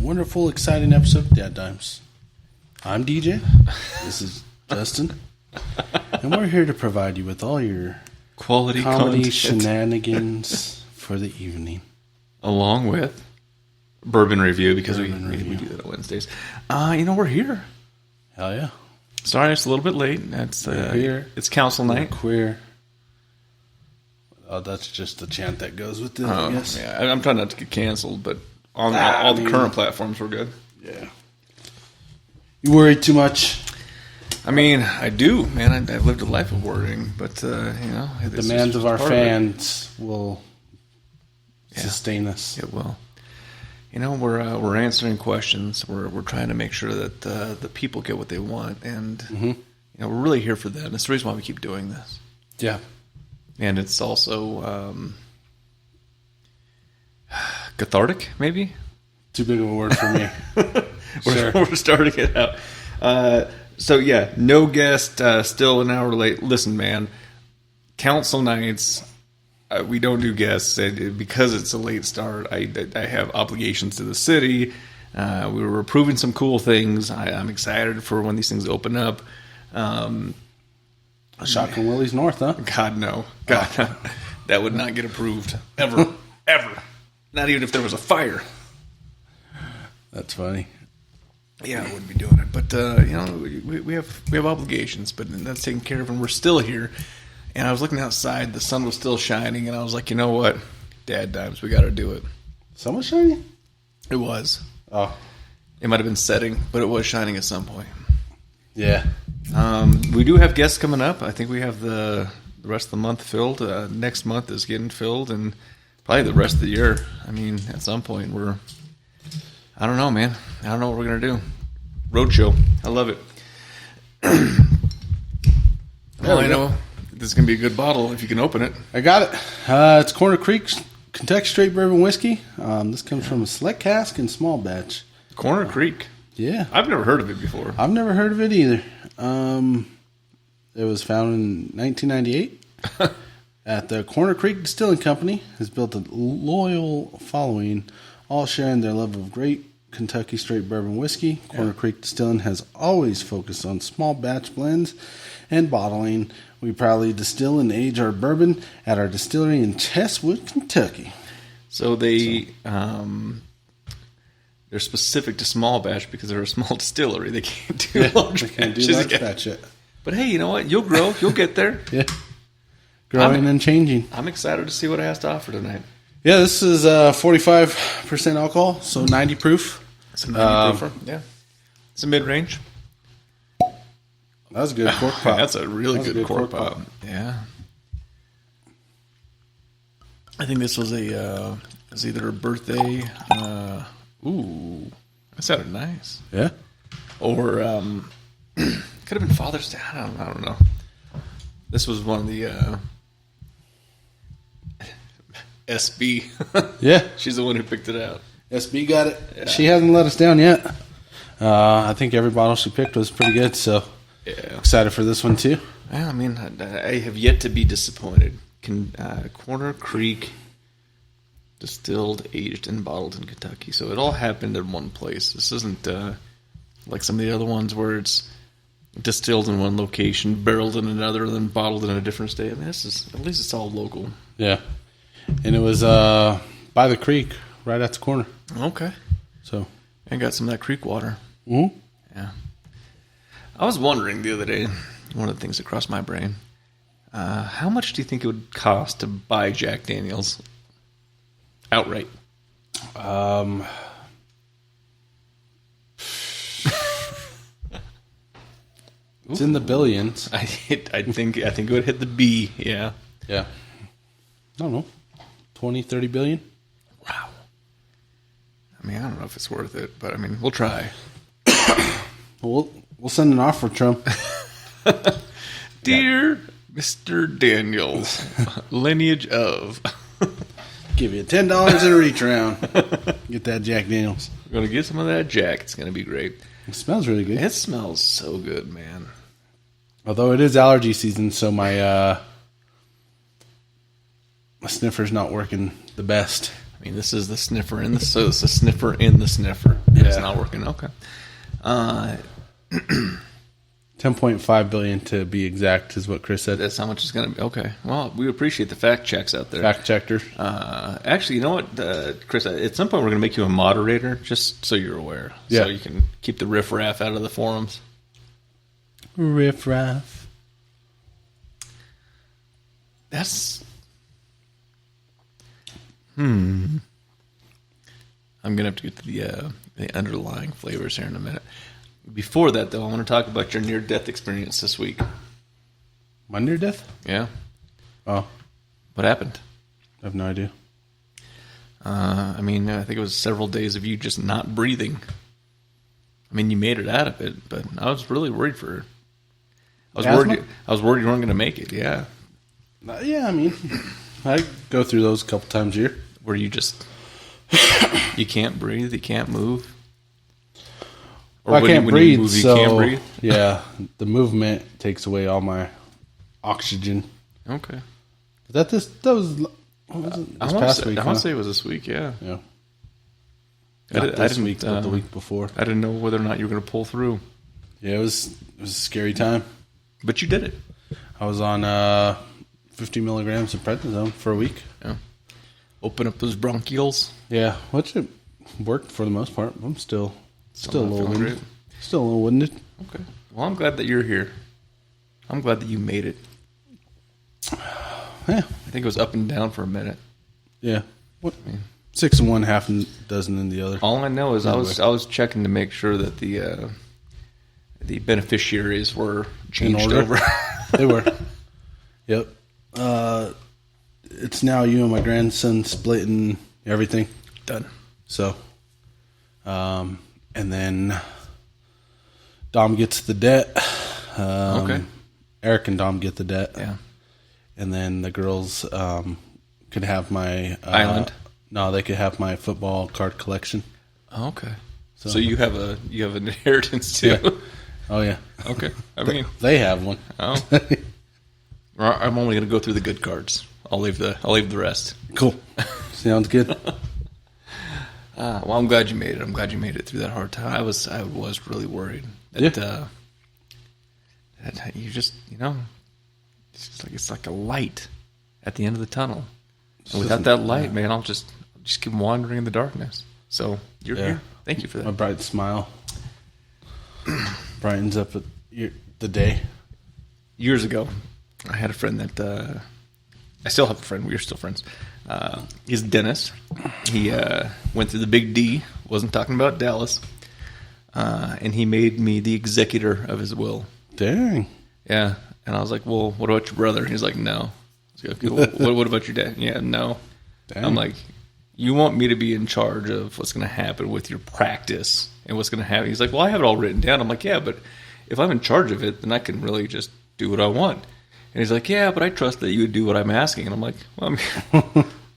wonderful, exciting episode of DadDimes. I'm DJ. This is Justin. And we're here to provide you with all your quality comedy content. Shenanigans for the evening. Along with Bourbon Review, because we do that on Wednesdays. We're here. Hell yeah. Sorry, it's a little bit late. It's here. It's council night. Queer. Oh, that's just the chant that goes with it, I guess. Yeah, I'm trying not to get canceled, but on all the current platforms, we're good. Yeah. You worry too much? I mean, I do, man. I've lived a life of worrying, but, the demands of our fans will sustain us. It will. We're answering questions. We're trying to make sure that the people get what they want, and we're really here for them. That's the reason why we keep doing this. Yeah. And it's also cathartic, maybe? Too big of a word for me. We're starting it out. No guest, still an hour late. Listen, man, council nights, we don't do guests. Because it's a late start, I have obligations to the city. We were approving some cool things. I'm excited for when these things open up. Shot from Willie's North, huh? God, no. God, no. That would not get approved. Ever. Ever. Not even if there was a fire. That's funny. Yeah, I wouldn't be doing it. But, we have obligations, but that's taken care of, and we're still here. And I was looking outside. The sun was still shining, and I was like, you know what? DadDimes, we got to do it. Sun was shining? It was. Oh. It might have been setting, but it was shining at some point. Yeah. We do have guests coming up. I think we have the rest of the month filled. Next month is getting filled, and probably the rest of the year. I mean, at some point I don't know, man. I don't know what we're going to do. Roadshow. I love it. Well, I know this is going to be a good bottle if you can open it. I got it. It's Corner Creek Kentucky Straight Bourbon Whiskey. This comes from a select cask and small batch. Corner Creek. Yeah. I've never heard of it before. I've never heard of it either. It was founded in 1998 at the Corner Creek Distilling Company. Has built a loyal following, all sharing their love of great Kentucky Straight Bourbon Whiskey. Corner Creek Distilling has always focused on small batch blends and bottling. We proudly distill and age our bourbon at our distillery in Chestwood, Kentucky. So they're specific to small batch because they're a small distillery. They can't do large batches. Can't do large batch yet. But hey, you know what? You'll grow. You'll get there. Yeah. Growing and changing. I'm excited to see what it has to offer tonight. Yeah, this is 45% alcohol, so 90 proof. It's a 90 proof. Yeah. It's a mid-range. That was a good cork pop. That's a really good cork pop. Yeah. I think this was it's either a birthday. That sounded nice. Yeah. Or could have been Father's Day. I don't know. This was one of the SB. Yeah. She's the one who picked it out. SB got it. Yeah. She hasn't let us down yet. I think every bottle she picked was pretty good, so excited for this one too. Yeah, I mean, I have yet to be disappointed. Corner Creek distilled, aged, and bottled in Kentucky. So it all happened in one place. This isn't like some of the other ones where it's distilled in one location, barreled in another, then bottled in a different state. I mean, at least it's all local. Yeah. And it was by the creek, right at the corner. Okay. So. And got some of that creek water. Mm-hmm. Yeah. I was wondering the other day, one of the things that crossed my brain, how much do you think it would cost to buy Jack Daniels outright? It's in the billions. I think it would hit the B. Yeah. Yeah. I don't know. 20, 30 billion? Wow. I mean, I don't know if it's worth it, but I mean, we'll try. We'll send an offer, Trump. Dear Mr. Daniels, lineage of. Give you $10 in a reach round. Get that Jack Daniels. We're going to get some of that Jack. It's going to be great. It smells really good. It smells so good, man. Although it is allergy season, so my sniffer's not working the best. I mean, this is the sniffer in the so it's the sniffer in the sniffer. Yeah. It's not working. Okay. 10.5 billion to be exact is what Chris said. That's how much it's going to be. Okay. Well, we appreciate the fact checks out there. Fact checker. Actually, you know what, Chris? At some point, we're going to make you a moderator, just so you're aware. Yeah. So you can keep the riffraff out of the forums. Riffraff. That's. I'm going to have to get to the underlying flavors here in a minute. Before that, though, I want to talk about your near-death experience this week. My near-death? Yeah. Oh. What happened? I have no idea. I think it was several days of you just not breathing. I mean, you made it out of it, but I was really worried for her. I was worried you weren't going to make it, yeah. Yeah, I mean, I go through those a couple times a year. Where you just... you can't breathe, you can't move. Or I can't breathe, you so can't breathe? Yeah, the movement takes away all my oxygen. Okay. That was this past week. I want to say it was this week, yeah. Yeah. Not this week, but the week before. I didn't know whether or not you were going to pull through. Yeah, it was a scary time. But you did it. I was on 50 milligrams of prednisone for a week. Yeah. Open up those bronchioles. Yeah, which it worked for the most part. I'm still a little winded. Great. Still a little winded. Okay. Well, I'm glad that you're here. I'm glad that you made it. Yeah. I think it was up and down for a minute. Yeah. What? 6 in one, half a dozen in the other. All I know is I was checking to make sure that the beneficiaries were changed over. They were. Yep. It's now you and my grandson splitting everything. Done. So, and then Dom gets the debt. Okay. Eric and Dom get the debt. Yeah. And then the girls could have my island. No, they could have my football card collection. Oh, okay. So you have an inheritance too. Yeah. Oh yeah. Okay. I mean, they have one. Oh. I'm only going to go through the good cards. I'll leave the rest. Cool. Sounds good. Well, I'm glad you made it. I'm glad you made it through that hard time. I was really worried that, that you just, it's like a light at the end of the tunnel. And without that light, man, I'll just keep wandering in the darkness. So you're here. Thank you for that. My bright smile brightens up the day. Years ago, I had a friend that I still have a friend. We are still friends. He's a dentist. He went through the big D. Wasn't talking about Dallas. And he made me the executor of his will. Dang. Yeah. And I was like, well, what about your brother? He's like, no. I was like, okay, what about your dad? Yeah, no. Dang. I'm like, you want me to be in charge of what's going to happen with your practice and what's going to happen? He's like, well, I have it all written down. I'm like, yeah, but if I'm in charge of it, then I can really just do what I want. And he's like, yeah, but I trust that you would do what I'm asking. And I'm like, well,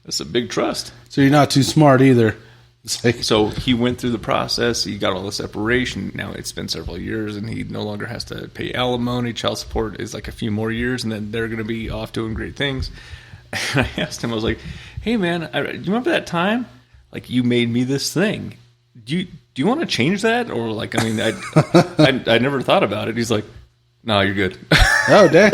that's a big trust. So you're not too smart either. So he went through the process. He got all the separation. Now it's been several years, and he no longer has to pay alimony. Child support is like a few more years, and then they're going to be off doing great things. And I asked him, I was like, hey, man, do you remember that time? Like, you made me this thing. Do you want to change that? Or, like, I mean, I never thought about it. He's like, no, you're good. Oh, dang.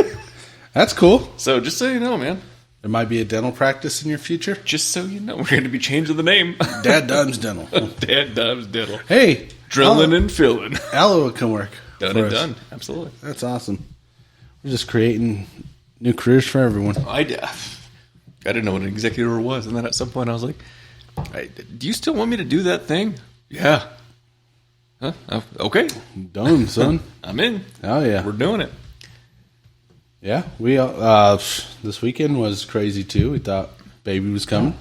That's cool. So just so you know, man. There might be a dental practice in your future. Just so you know, we're going to be changing the name. DadDimes Dental. DadDimes Dental. Hey. Drilling and filling. Aloe can work. Done and done. Absolutely. That's awesome. We're just creating new careers for everyone. I didn't know what an executor was. And then at some point I was like, hey, do you still want me to do that thing? Yeah. Huh? Okay. Done, son. I'm in. Oh, yeah. We're doing it. Yeah, we this weekend was crazy too. We thought baby was coming.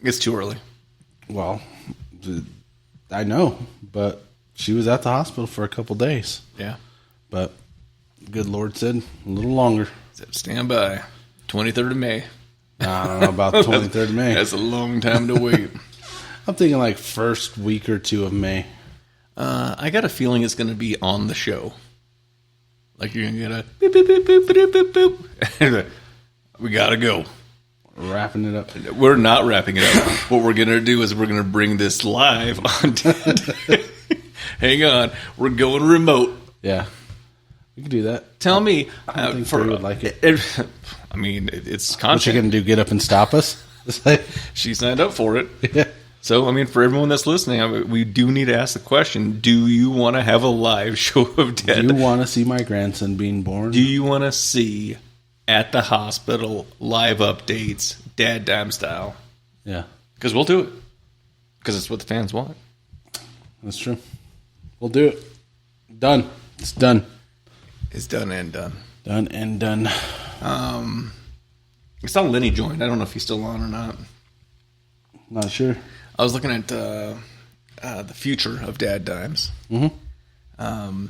It's too early. Well, I know, but she was at the hospital for a couple days. Yeah, but good Lord said a little longer. Said stand by, 23rd of May. I don't know about the 23rd of May. That's a long time to wait. I'm thinking like first week or two of May. I got a feeling it's going to be on the show. Like you're going to get a beep, beep, beep, beep, beep, beep, beep. We got to go. wrapping it up. We're not wrapping it up. What we're going to do is we're going to bring this live on. Hang on. We're going remote. Yeah. We can do that. Tell me. I think Tori would like it. I mean, it's content. What's she going to do, get up and stop us? She signed up for it. Yeah. So, I mean, for everyone that's listening, we do need to ask the question, do you want to have a live show of Dad? Do you want to see my grandson being born? Do you want to see at the hospital live updates, DadDimes style? Yeah. Because we'll do it. Because it's what the fans want. That's true. We'll do it. Done. It's done. It's done and done. Done and done. I saw Lenny joined. I don't know if he's still on or not. Not sure. I was looking at the future of DadDimes. Mm-hmm.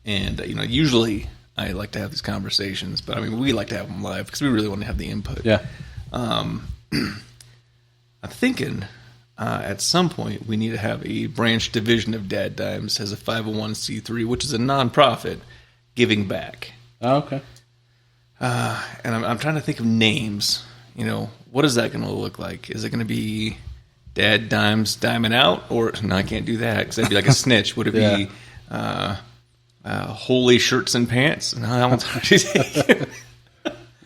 And, usually I like to have these conversations, but I mean, we like to have them live because we really want to have the input. Yeah. I'm thinking at some point we need to have a branch division of DadDimes as a 501c3, which is a nonprofit, giving back. Oh, okay. And I'm trying to think of names. What is that going to look like? Is it going to be DadDimes Diamond Out? Or, no, I can't do that because that'd be like a snitch. Would it be Holy Shirts and Pants? No, that one's hard to take.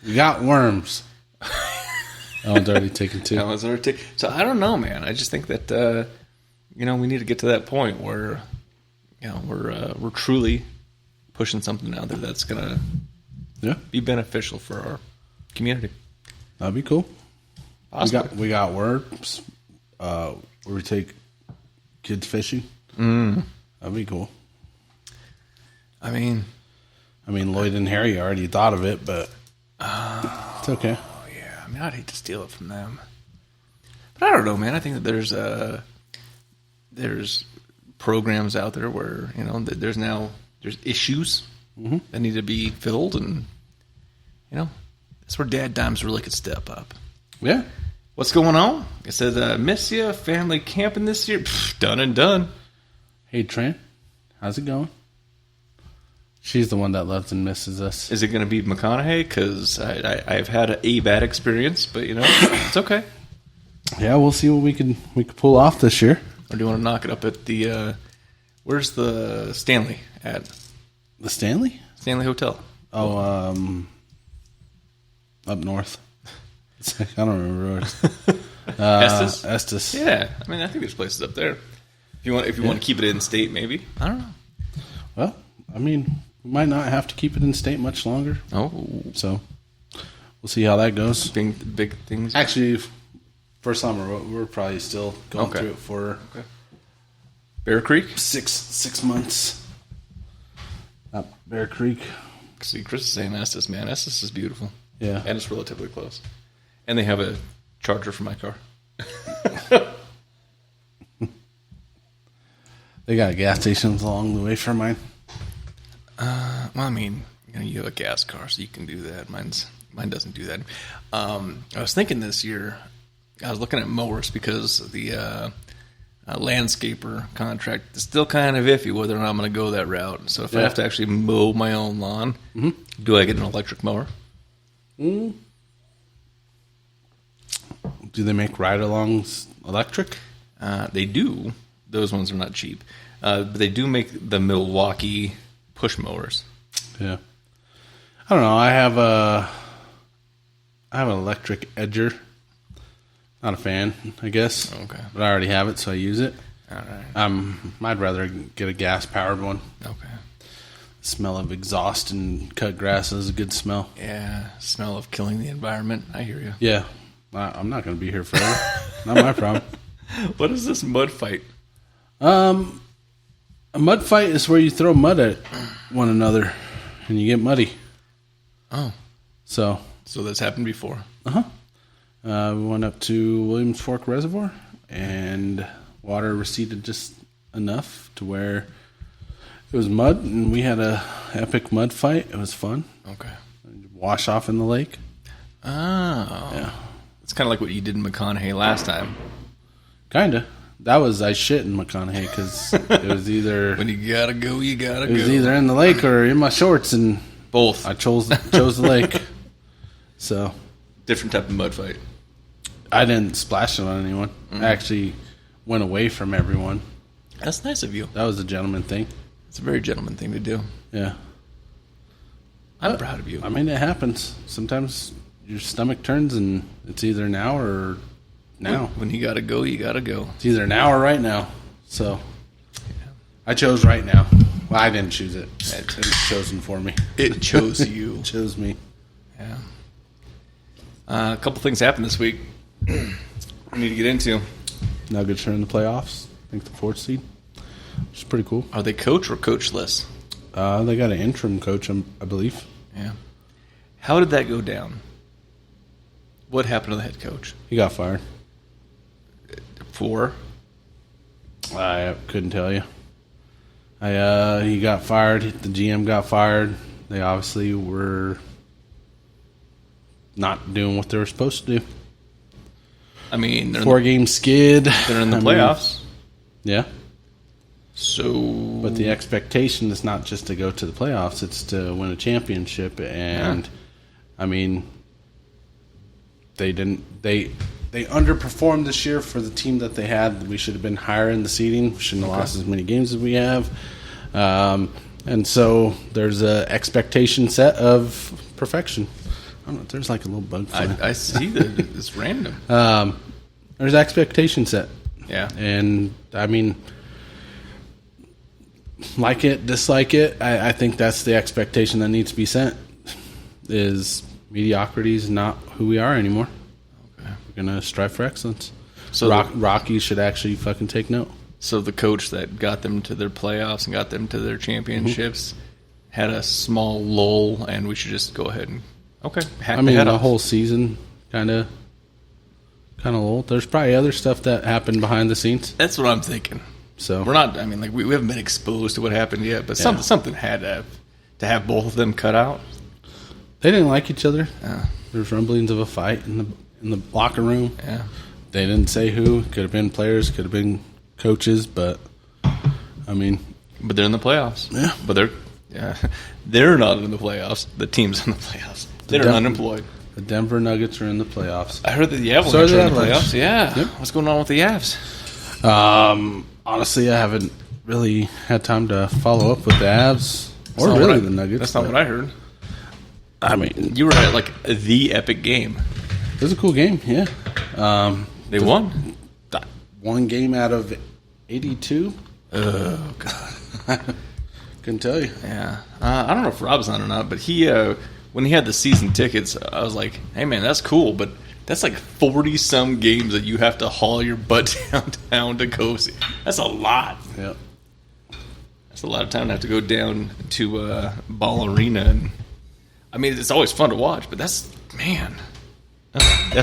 You got worms. That one's already taken too. That one's already taken. So I don't know, man. I just think that, we need to get to that point where, we're truly pushing something out there that's going to be beneficial for our community. That'd be cool. Awesome. We got worms. Where we take kids fishing. That'd be cool. I mean, Lloyd and Harry already thought of it, but it's okay. Oh yeah, I mean, I'd hate to steal it from them, but I don't know, man. I think that there's programs out there where there's issues that need to be filled, and that's where DadDimes really could step up. Yeah. What's going on? It said, miss ya, family camping this year. Pfft, done and done. Hey, Trent, how's it going? She's the one that loves and misses us. Is it going to be McConaughey? Because I've had a bad experience, but it's okay. Yeah, we'll see what we can pull off this year. Or do you want to knock it up at the? Where's the Stanley at? The Stanley? Stanley Hotel. Oh, up north. I don't remember where it's. Estes? Estes. Yeah, I mean, I think there's places up there. If you want to keep it in state, maybe. I don't know. Well, we might not have to keep it in state much longer. Oh, so we'll see how that goes. Big things. Actually, for summer, we're probably still going through it for Bear Creek. 6 months. Not Bear Creek. See, Chris is saying Estes, man. Estes is beautiful. Yeah, and it's relatively close. And they have a charger for my car. They got gas stations along the way for mine. Well, I mean, you have a gas car, so you can do that. Mine doesn't do that. I was thinking this year, I was looking at mowers because the landscaper contract is still kind of iffy whether or not I'm going to go that route. So if I have to actually mow my own lawn, do I get an electric mower? Do they make ride-alongs electric? They do. Those ones are not cheap. But they do make the Milwaukee push mowers. Yeah. I don't know. I have an electric edger. Not a fan, I guess. Okay. But I already have it, so I use it. All right. I'd rather get a gas-powered one. Okay. Smell of exhaust and cut grass is a good smell. Yeah, smell of killing the environment. I hear you. Yeah. I'm not going to be here forever. Not my problem. What is this mud fight? A mud fight is where you throw mud at one another and you get muddy. Oh. So that's happened before. Uh-huh. We went up to Williams Fork Reservoir and water receded just enough to where it was mud, and we had a epic mud fight. It was fun. Okay. Wash off in the lake. Oh. Yeah. It's kind of like what you did in McConaughey last time. Kinda. I shit in McConaughey because it was either when you gotta go, you gotta go. It was either in the lake or in my shorts, and both. I chose the lake. So Different type of mud fight. I didn't splash it on anyone. I actually went away from everyone. That's nice of you. That was a gentleman thing. It's a very gentleman thing to do. Yeah. I'm proud of you. I mean, it happens. Sometimes your stomach turns and it's either now or now. When you gotta go, you gotta go. It's either now or right now. So I chose right now. Well, I didn't choose it. It was chosen for me. It chose you. It chose me. Yeah. A couple things happened this week. We need to get into. Nuggets are in the playoffs. I think the 4th seed. Which is pretty cool. Are they coach or coachless? They got an interim coach, I believe. Yeah. How did that go down? What happened to the head coach? He got fired. For? I couldn't tell you. He got fired. The GM got fired. They obviously were not doing what they were supposed to do. I mean, 4-game skid. They're in the playoffs. Yeah. So, but the expectation is not just to go to the playoffs; it's to win a championship. And I mean, they didn't. They underperformed this year for the team that they had. We should have been higher in the seeding. We shouldn't have lost as many games as we have. And so there's a expectation set of perfection. I don't know. There's like a little bug flying. I see that it's random. There's expectation set. Yeah. And I mean, like it, dislike it, I think that's the expectation that needs to be set. Is mediocrity is not who we are anymore. Okay. We're going to strive for excellence. So Rocky should actually fucking take note. So the coach that got them to their playoffs and got them to their championships had a small lull, and we should just go ahead and I mean, the whole season kind of lull. There's probably other stuff that happened behind the scenes. That's what I'm thinking. So we're not. I mean, like we haven't been exposed to what happened yet, but something had to have both of them cut out. They didn't like each other. There's rumblings of a fight in the locker room. Yeah, they didn't say who. Could have been players. Could have been coaches. But I mean, but they're in the playoffs. Yeah, but they're not in the playoffs. The team's in the playoffs. They're unemployed. The Denver Nuggets are in the playoffs. I heard that the Avalanche are in the playoffs. Yeah. Yep. What's going on with the Avs? Honestly, I haven't really had time to follow up with the Avs or really the Nuggets. That's not what I heard. I mean, you were at like the epic game. It was a cool game, yeah. They won. One game out of 82. Oh God, couldn't tell you. Yeah, I don't know if Rob's on or not, but he when he had the season tickets, I was like, "Hey man, that's cool," but that's like 40-some games that you have to haul your butt downtown to go see. That's a lot. Yeah. That's a lot of time to have to go down to Ball Arena. And I mean, it's always fun to watch, but that's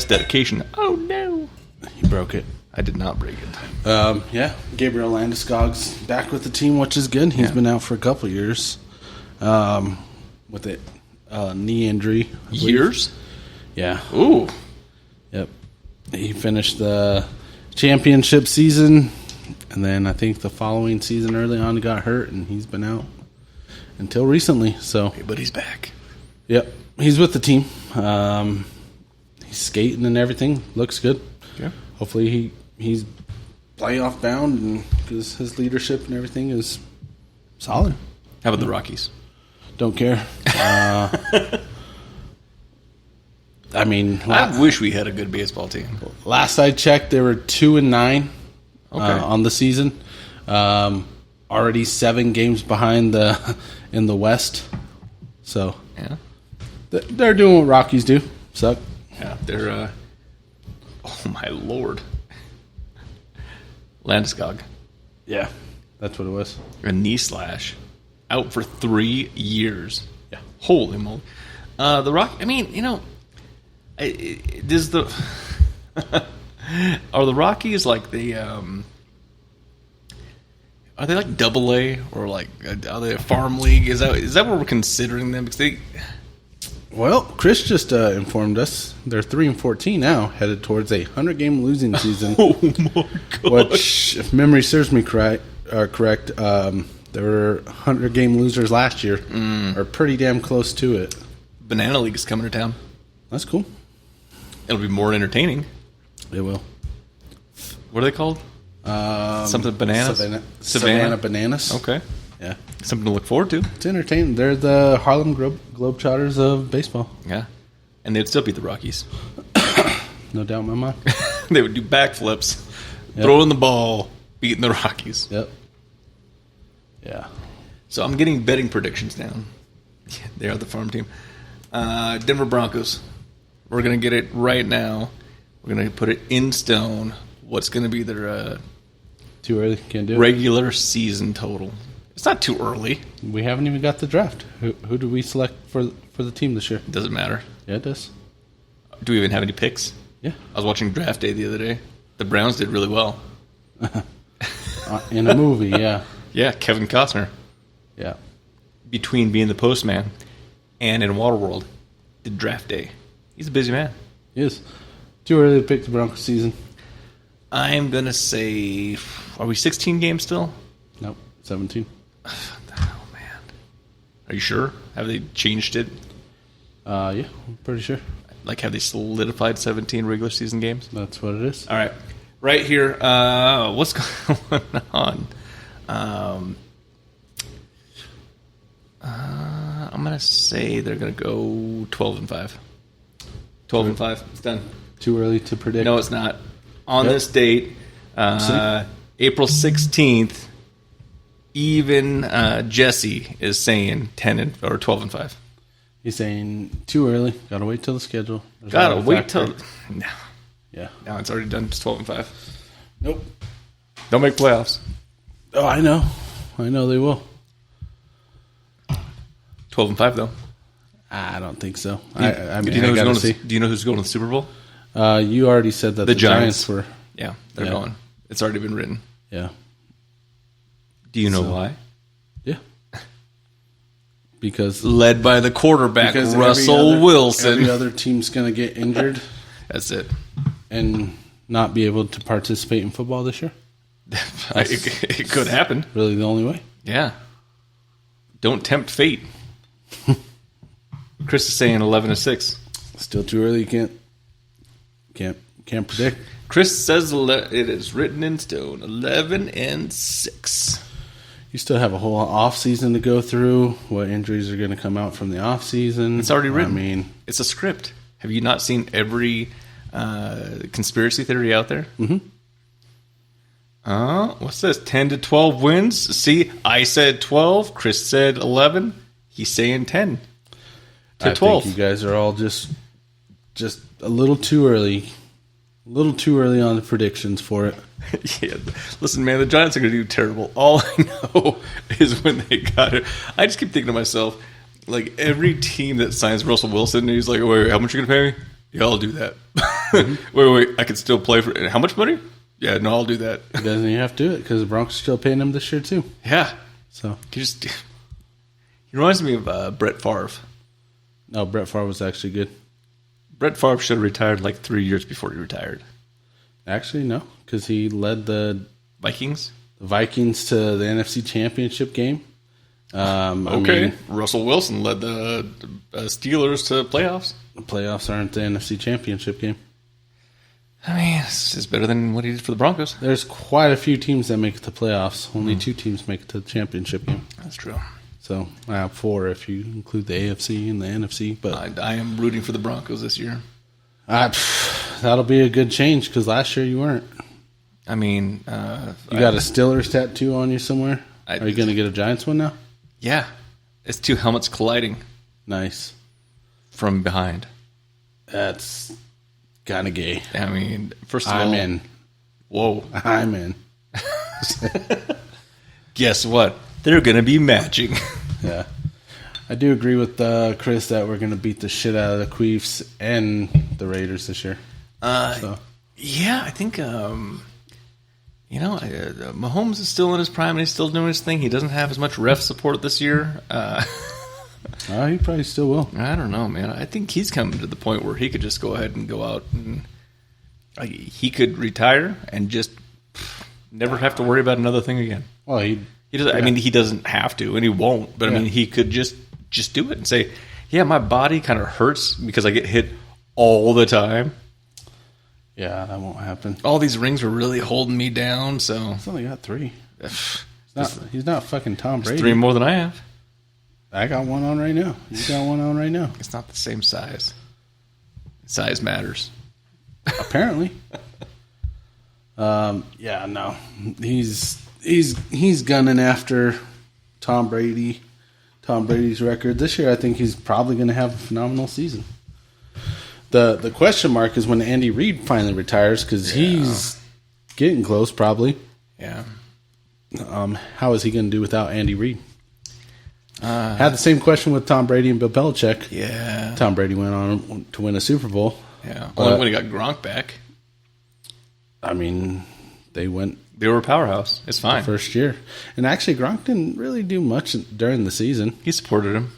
dedication. Oh, no. You broke it. I did not break it. Yeah. Gabriel Landeskog's back with the team, which is good. He's been out for a couple years with it. Knee injury. Years? Yeah. Ooh. Yep. He finished the championship season, and then I think the following season early on he got hurt, and he's been out until recently. So, but he's back. Yep. He's with the team. He's skating and everything. Looks good. Yeah. Hopefully he's playoff bound, and because his leadership and everything is solid. How about the Rockies? Don't care. I mean, I wish we had a good baseball team. Last I checked, they were 2-9 on the season. Already 7 games behind in the West. So yeah, they're doing what Rockies do. Suck. Yeah, they're. Oh my lord, Landeskog. Yeah, that's what it was. A knee slash, out for 3 years. Yeah, holy moly. The Rock. I mean, does the are the Rockies like the are they like AA or like are they a farm league? Is that what we're considering them? Because well, Chris just informed us they're 3-14 now, headed towards a 100-game losing season. Oh my god! Which, if memory serves me correct, there were 100-game losers last year, or pretty damn close to it. Banana League is coming to town. That's cool. It'll be more entertaining. It will. What are they called? Something bananas? Savannah Bananas. Okay. Yeah. Something to look forward to. It's entertaining. They're the Harlem Globetrotters of baseball. Yeah. And they'd still beat the Rockies. No doubt in my mind. They would do backflips, throwing the ball, beating the Rockies. Yep. Yeah. So I'm getting betting predictions down. Yeah, they are the farm team. Denver Broncos. We're going to get it right now. We're going to put it in stone. What's going to be their too early? Can't do it. Regular season total. It's not too early. We haven't even got the draft. Who do we select for the team this year? It doesn't matter. Yeah, it does. Do we even have any picks? Yeah. I was watching Draft Day the other day. The Browns did really well. In a movie, yeah. Yeah, Kevin Costner. Yeah. Between being the postman and in Waterworld, did Draft Day. He's a busy man. He is. Too early to pick the Broncos season. I'm going to say, are we 16 games still? Nope, 17. Oh, man. Are you sure? Have they changed it? Yeah, I'm pretty sure. Like, have they solidified 17 regular season games? That's what it is. All right. Right here, what's going on? I'm going to say they're going to go 12-5. 12-5. It's done. Too early to predict. No, it's not. On this date, April 16th, even Jesse is saying 12-5. He's saying too early. Got to wait till the schedule. Got to wait till... No. Yeah. No, it's already done. It's 12-5. Nope. Don't make playoffs. Oh, I know. I know they will. 12-5, though. I don't think so. Do you know who's going to the Super Bowl? You already said that the Giants were. Yeah, they're going. It's already been written. Yeah. Do you know why? Yeah. Because led by the quarterback, Russell Wilson. Every other team's going to get injured. That's it. And not be able to participate in football this year. It could happen. Really the only way. Yeah. Don't tempt fate. Chris is saying 11-6. Still too early. You can't predict. Chris says it is written in stone. 11-6. You still have a whole off season to go through. What injuries are going to come out from the off season? It's already written. I mean, it's a script. Have you not seen every conspiracy theory out there? Mm-hmm. What's this? 10-12 wins. See, I said 12. Chris said 11. He's saying 10 to 12. I think you guys are all just a little too early. A little too early on the predictions for it. Yeah. Listen, man, the Giants are going to do terrible. All I know is when they got it. I just keep thinking to myself, like, every team that signs Russell Wilson, he's like, wait, how much are you going to pay me? Yeah, I'll do that. Mm-hmm. wait, I can still play for... How much money? Yeah, no, I'll do that. He doesn't even have to do it because the Broncos are still paying him this year, too. Yeah. So he reminds me of Brett Favre. No, Brett Favre was actually good. Brett Favre should have retired like 3 years before he retired. Actually, no, because he led the Vikings to the NFC Championship game. Russell Wilson led the Steelers to playoffs. The playoffs aren't the NFC Championship game. I mean, it's better than what he did for the Broncos. There's quite a few teams that make it to playoffs. Only 2 teams make it to the championship game. That's true. So, 4 if you include the AFC and the NFC. But I am rooting for the Broncos this year. That'll be a good change because last year you weren't. I mean... you got a Steelers tattoo on you somewhere? Are you going to get a Giants one now? Yeah. It's 2 helmets colliding. Nice. From behind. That's kind of gay. I mean, first of all... I'm in. Whoa. I'm in. Guess what? They're going to be matching. Yeah. I do agree with Chris that we're going to beat the shit out of the Queefs and the Raiders this year. Yeah, I think, Mahomes is still in his prime and he's still doing his thing. He doesn't have as much ref support this year. He probably still will. I don't know, man. I think he's coming to the point where he could just go ahead and go out and he could retire and just never have to worry about another thing again. Well, he doesn't. Yeah. I mean, he doesn't have to, and he won't. But I mean, he could just do it and say, "Yeah, my body kind of hurts because I get hit all the time." Yeah, that won't happen. All these rings were really holding me down, so... He's only got 3. He's not fucking Tom Brady. 3 more than I have. I got one on right now. You got one on right now. It's not the same size. Size matters. Apparently. Yeah, no. He's gunning after Tom Brady. Tom Brady's record. This year I think he's probably going to have a phenomenal season. The question mark is when Andy Reid finally retires, because he's getting close probably. Yeah. How is he going to do without Andy Reid? Had the same question with Tom Brady and Bill Belichick. Yeah. Tom Brady went on to win a Super Bowl. Yeah. Only when he got Gronk back. I mean, they were a powerhouse. It's fine. The first year. And actually, Gronk didn't really do much during the season. He supported him.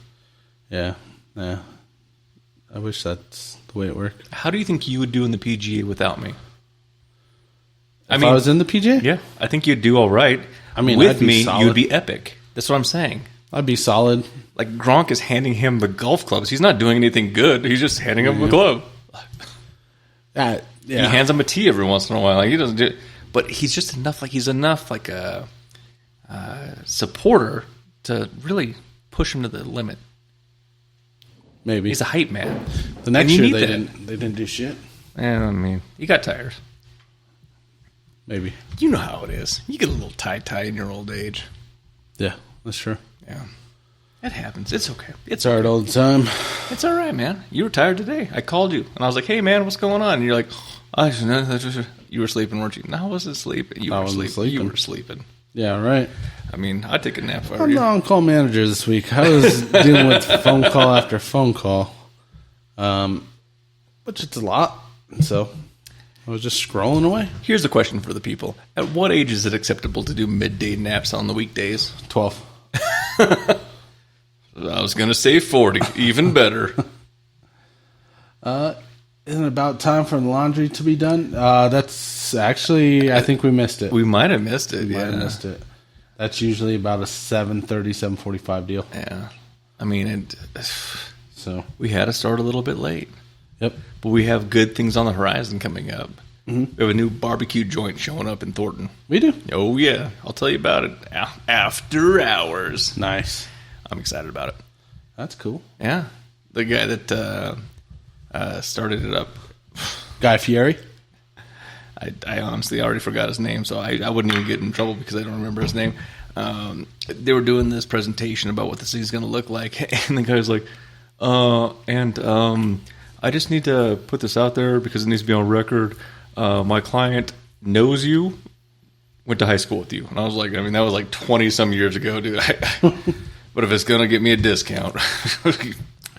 Yeah. I wish that's the way it worked. How do you think you would do in the PGA without me? If I was in the PGA? Yeah. I think you'd do all right. I mean, with I'd be me, solid. you'd be epic. That's what I'm saying. I'd be solid. Like, Gronk is handing him the golf clubs. He's not doing anything good. He's just handing him a glove. Yeah. He hands him a tee every once in a while. Like, he doesn't do, but he's just enough. Like, he's enough like a supporter to really push him to the limit. Maybe he's a hype man. The next year they didn't do shit. Yeah, I mean, he got tired. Maybe. You know how it is. You get a little tie in your old age. Yeah, that's true. Yeah. It happens. It's okay. It's hard all the time. It's all right, man. You were tired today. I called you, and I was like, hey, man, what's going on? And you're like, you were sleeping, weren't you? No, I wasn't sleeping. You were sleeping. You were sleeping. Yeah, right. I mean, I'd take a nap if I were I'm you. the on-call manager this week. I was dealing with phone call after phone call, which it's a lot. So I was just scrolling away. Here's a question for the people. At what age is it acceptable to do midday naps on the weekdays? 12. I was going to say 40. Even better. Isn't it about time for the laundry to be done? That's actually, I think we missed it. We might have missed it. We might have missed it. That's usually about a 7:30, 7:45 deal. Yeah. I mean, so we had to start a little bit late. Yep. But we have good things on the horizon coming up. Mm-hmm. We have a new barbecue joint showing up in Thornton. We do? Oh, yeah. I'll tell you about it after hours. Nice. I'm excited about it. That's cool. Yeah. The guy that started it up. Guy Fieri? I honestly already forgot his name, so I wouldn't even get in trouble because I don't remember his name. They were doing this presentation about what the city's going to look like, and the guy's like, I just need to put this out there because it needs to be on record. My client knows you, went to high school with you. And I was like, I mean, that was like 20-some years ago, dude. But if it's going to get me a discount,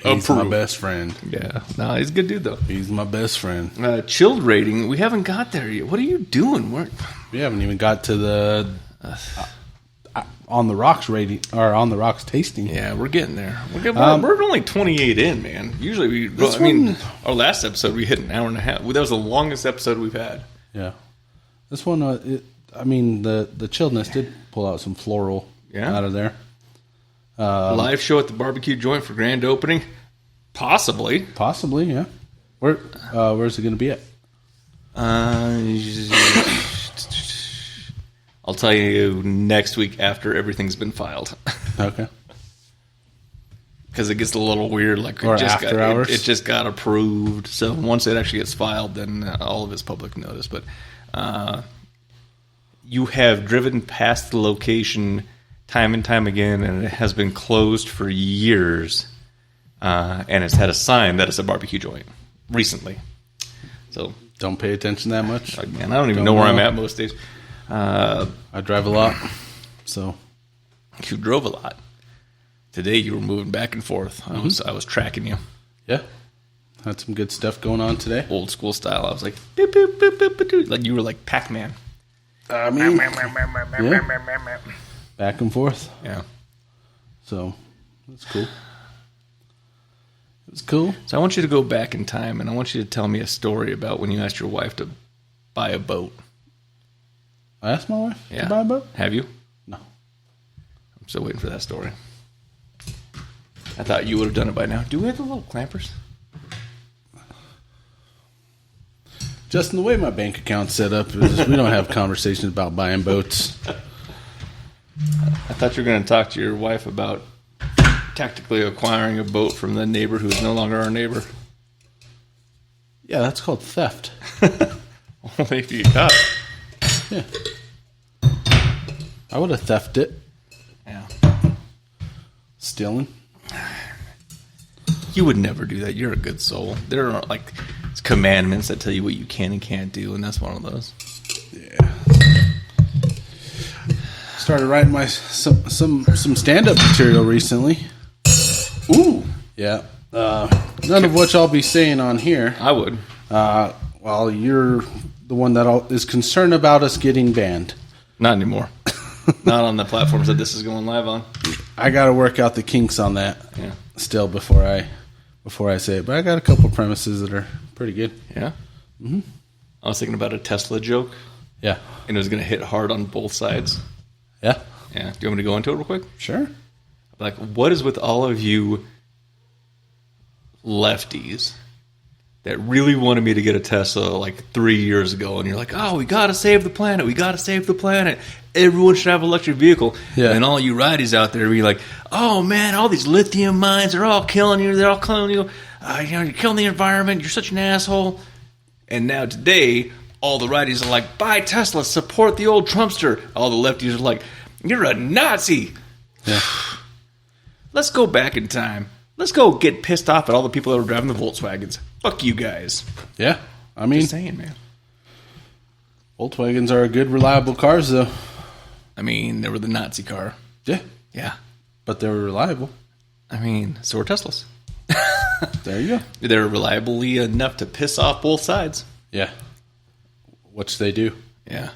he's my best friend. Yeah. No, he's a good dude, though. He's my best friend. Chilled rating, we haven't got there yet. What are you doing? We haven't even got to the on the rocks rating or on the rocks tasting. Yeah, we're getting there. We're only 28 in, man. Usually our last episode we hit an hour and a half. That was the longest episode we've had. Yeah. This one, the chilledness did pull out some floral out of there. Live show at the barbecue joint for grand opening? Possibly, yeah. Where's it going to be at? I'll tell you next week after everything's been filed. Okay. Because it gets a little weird. Like hours? It just got approved. So once it actually gets filed, then all of it's public notice. But you have driven past the location time and time again, and it has been closed for years. And it's had a sign that it's a barbecue joint recently. So don't pay attention that much. Like, man, I don't even know where I'm at most days. I drive a lot, so you drove a lot. Today you were moving back and forth. I was tracking you. Yeah, had some good stuff going on today. Old school style. I was like, boop, boop, boop, boop, boop, like you were like Pac-Man. I mean, yeah. Back and forth. Yeah. So that's cool. It was cool. So I want you to go back in time, and I want you to tell me a story about when you asked your wife to buy a boat. I asked my wife to buy a boat? Have you? No. I'm still waiting for that story. I thought you would have done it by now. Do we have the little clampers? Just in the way my bank account's set up, we don't have conversations about buying boats. I thought you were going to talk to your wife about tactically acquiring a boat from the neighbor who's no longer our neighbor. Yeah, that's called theft. Only if you got it. Yeah. I would have thefted it. Yeah. Stealing. You would never do that. You're a good soul. There are like commandments that tell you what you can and can't do, and that's one of those. Yeah. Started writing some stand-up material recently. Ooh. Yeah. None of which I'll be saying on here. I would. Well, you're the one that is concerned about us getting banned. Not anymore. Not on the platforms that this is going live on. I got to work out the kinks on that. Yeah. Still before I say it, but I got a couple premises that are pretty good. Yeah. Mm-hmm. I was thinking about a Tesla joke. Yeah. And it was going to hit hard on both sides. Yeah. Yeah. Do you want me to go into it real quick? Sure. Like, what is with all of you lefties that really wanted me to get a Tesla like 3 years ago, and you're like, oh, we got to save the planet. We got to save the planet. Everyone should have an electric vehicle. Yeah. And all you righties out there be like, oh, man, all these lithium mines are all killing you. They're all killing you. You're killing the environment. You're such an asshole. And now today, all the righties are like, buy Tesla, support the old Trumpster. All the lefties are like, you're a Nazi. Yeah. Let's go back in time. Let's go get pissed off at all the people that were driving the Volkswagens. Fuck you guys. Yeah. I mean, just saying, man. Volkswagens are good, reliable cars, though. I mean, they were the Nazi car. Yeah. Yeah. But they were reliable. I mean, so were Teslas. There you go. They're reliably enough to piss off both sides. Yeah. Which they do. Yeah.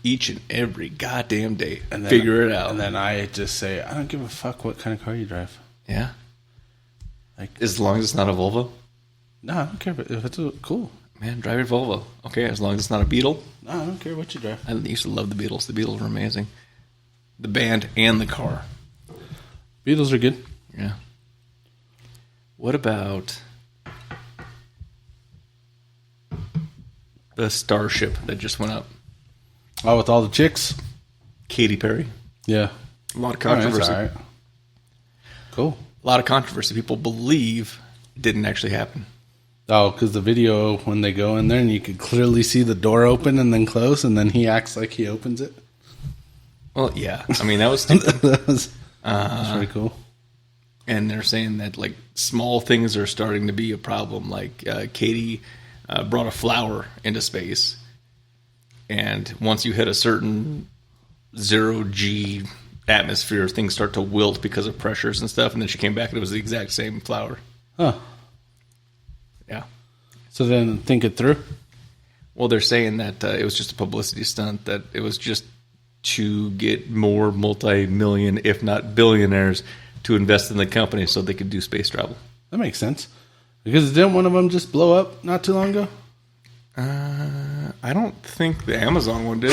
Each and every goddamn day. And then, figure it out. And then I just say, I don't give a fuck what kind of car you drive. Yeah. Like, as long as it's not a Volvo? No, I don't care if it's cool. Man, drive your Volvo. Okay, as long as it's not a Beetle. No, I don't care what you drive. I used to love the Beatles. The Beatles were amazing. The band and the car. Beatles are good. Yeah. What about the Starship that just went up? Oh, with all the chicks? Katy Perry. Yeah. A lot of controversy. All right. Cool. A lot of controversy. People believe it didn't actually happen. Oh, because the video, when they go in there and you could clearly see the door open and then close, and then he acts like he opens it. Well, yeah. I mean, that was stupid. that was pretty cool. And they're saying that, like, small things are starting to be a problem. Like, Katie brought a flower into space. And once you hit a certain 0G atmosphere, things start to wilt because of pressures and stuff. And then she came back and it was the exact same flower. Huh. Yeah. So then think it through? Well, they're saying that it was just a publicity stunt, that it was just to get more multi-million, if not billionaires, to invest in the company so they could do space travel. That makes sense. Because didn't one of them just blow up not too long ago? I don't think the Amazon one did.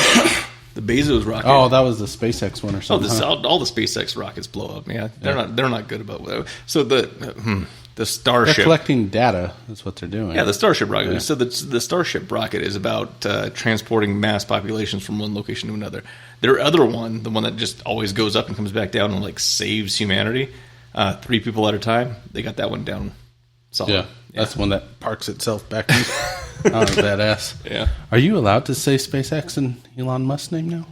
The Bezos rocket. Oh, that was the SpaceX one or something. All the SpaceX rockets blow up. Yeah, they're not good about that. So the Starship. They're collecting data. That's what they're doing. Yeah, the Starship rocket. Yeah. So the Starship rocket is about transporting mass populations from one location to another. Their other one, the one that just always goes up and comes back down and like saves humanity, 3 people at a time. They got that one down solid. Yeah, that's the one that parks itself back in. Oh, badass. Yeah. Are you allowed to say SpaceX and Elon Musk's name now?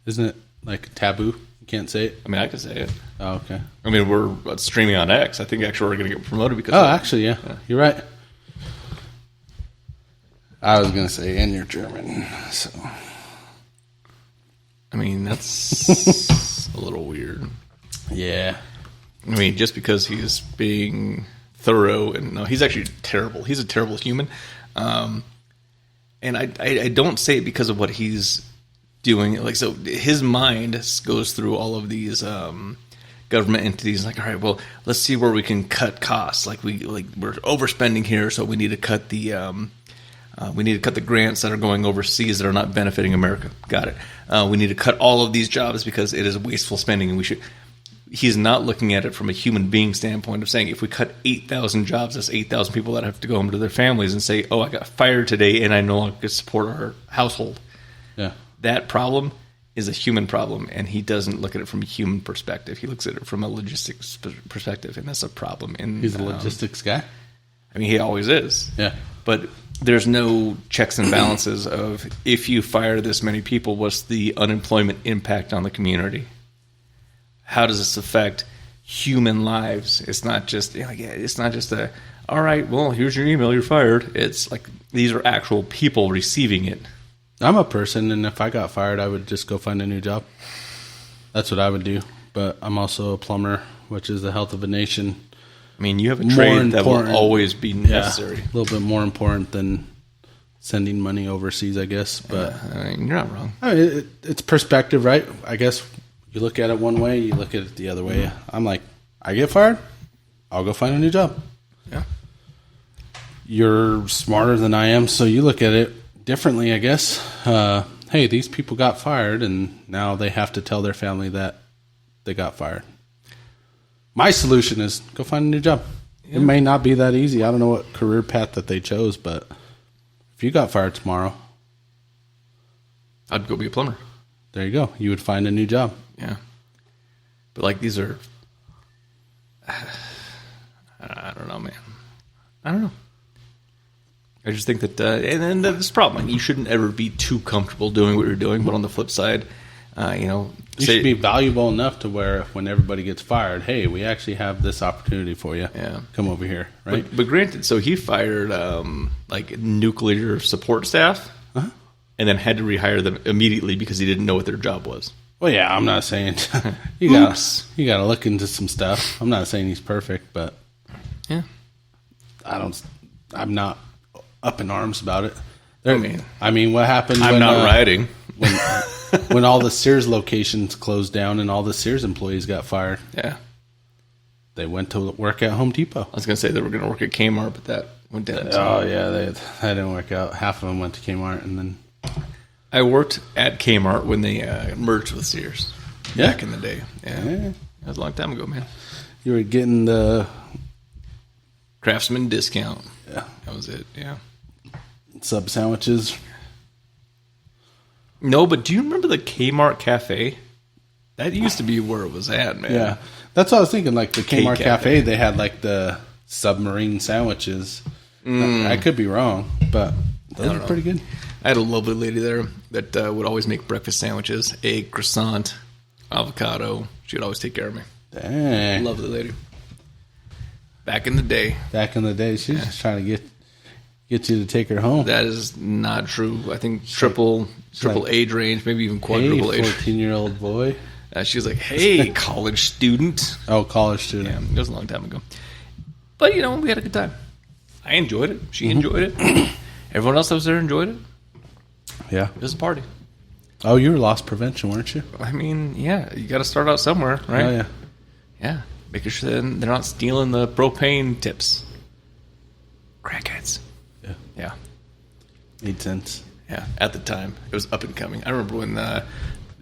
Isn't it like taboo? You can't say it? I mean, I can say it. Oh, okay. I mean, we're streaming on X. I think actually we're going to get promoted because actually, yeah. You're right. I was going to say, and you're German, so. I mean, that's a little weird. Yeah. I mean, just because he's being thorough, and no, he's actually terrible. He's a terrible human. And I don't say it because of what he's doing. Like, so his mind goes through all of these government entities. Like, all right, well, let's see where we can cut costs. Like we're overspending here, so we need to cut the grants that are going overseas that are not benefiting America. Got it. We need to cut all of these jobs because it is wasteful spending, and we should. he's not looking at it from a human being standpoint of saying, if we cut 8,000 jobs, that's 8,000 people that have to go home to their families and say, oh, I got fired today and I no longer can support our household. Yeah. That problem is a human problem, and he doesn't look at it from a human perspective. He looks at it from a logistics perspective, and that's a problem. He's a logistics guy? I mean, he always is. Yeah. But there's no checks and balances of, if you fire this many people, what's the unemployment impact on the community? How does this affect human lives? It's not just all right, well, here's your email, you're fired. It's like, these are actual people receiving it. I'm a person, and if I got fired, I would just go find a new job. That's what I would do. But I'm also a plumber, which is the health of a nation. I mean, you have a trade that will always be necessary. Yeah, a little bit more important than sending money overseas, I guess. But I mean, you're not wrong. I mean, it's perspective, right? I guess you look at it one way, you look at it the other way. I'm like, I get fired, I'll go find a new job. Yeah. You're smarter than I am, so you look at it differently, I guess. Hey, these people got fired, and now they have to tell their family that they got fired. My solution is go find a new job. Yeah. It may not be that easy. I don't know what career path that they chose, but if you got fired tomorrow, I'd go be a plumber. There you go. You would find a new job. Yeah. But like, these are, I don't know, man. I don't know. I just think that, and then this problem, like, you shouldn't ever be too comfortable doing what you're doing. But on the flip side, you should be valuable enough to where when everybody gets fired, hey, we actually have this opportunity for you. Yeah, come over here, right? But granted, so he fired like nuclear support staff, and then had to rehire them immediately because he didn't know what their job was. Well, yeah, I'm not saying you gotta look into some stuff. I'm not saying he's perfect, but yeah, I'm not up in arms about it. I mean, what happened? I'm not rioting. When all the Sears locations closed down and all the Sears employees got fired. Yeah. They went to work at Home Depot. I was going to say they were going to work at Kmart, but that went down. Oh, yeah, that didn't work out. Half of them went to Kmart, and then... I worked at Kmart when they merged with Sears back in the day. Yeah. That was a long time ago, man. You were getting the... Craftsman discount. Yeah. That was it, yeah. Sub sandwiches. No, but do you remember the Kmart Cafe? That used to be where it was at, man. Yeah. That's what I was thinking. Like the Kmart Cafe, they had like the submarine sandwiches. I could be wrong, but those are pretty good. I had a lovely lady there that would always make breakfast sandwiches, egg, croissant, avocado. She would always take care of me. Dang. Lovely lady. Back in the day. She's just trying to get you to take her home. That is not true. I think triple age range, maybe even quadruple age. 14-year-old boy. She was like, hey, college student. Oh, college student. Yeah, it was a long time ago. But, we had a good time. I enjoyed it. She enjoyed it. Everyone else that was there enjoyed it. Yeah. It was a party. Oh, you were loss prevention, weren't you? I mean, yeah. You got to start out somewhere, right? Oh, yeah. Yeah. Making sure that they're not stealing the propane tips. Crackheads. Yeah. Yeah. Made sense. Yeah. At the time, it was up and coming. I remember when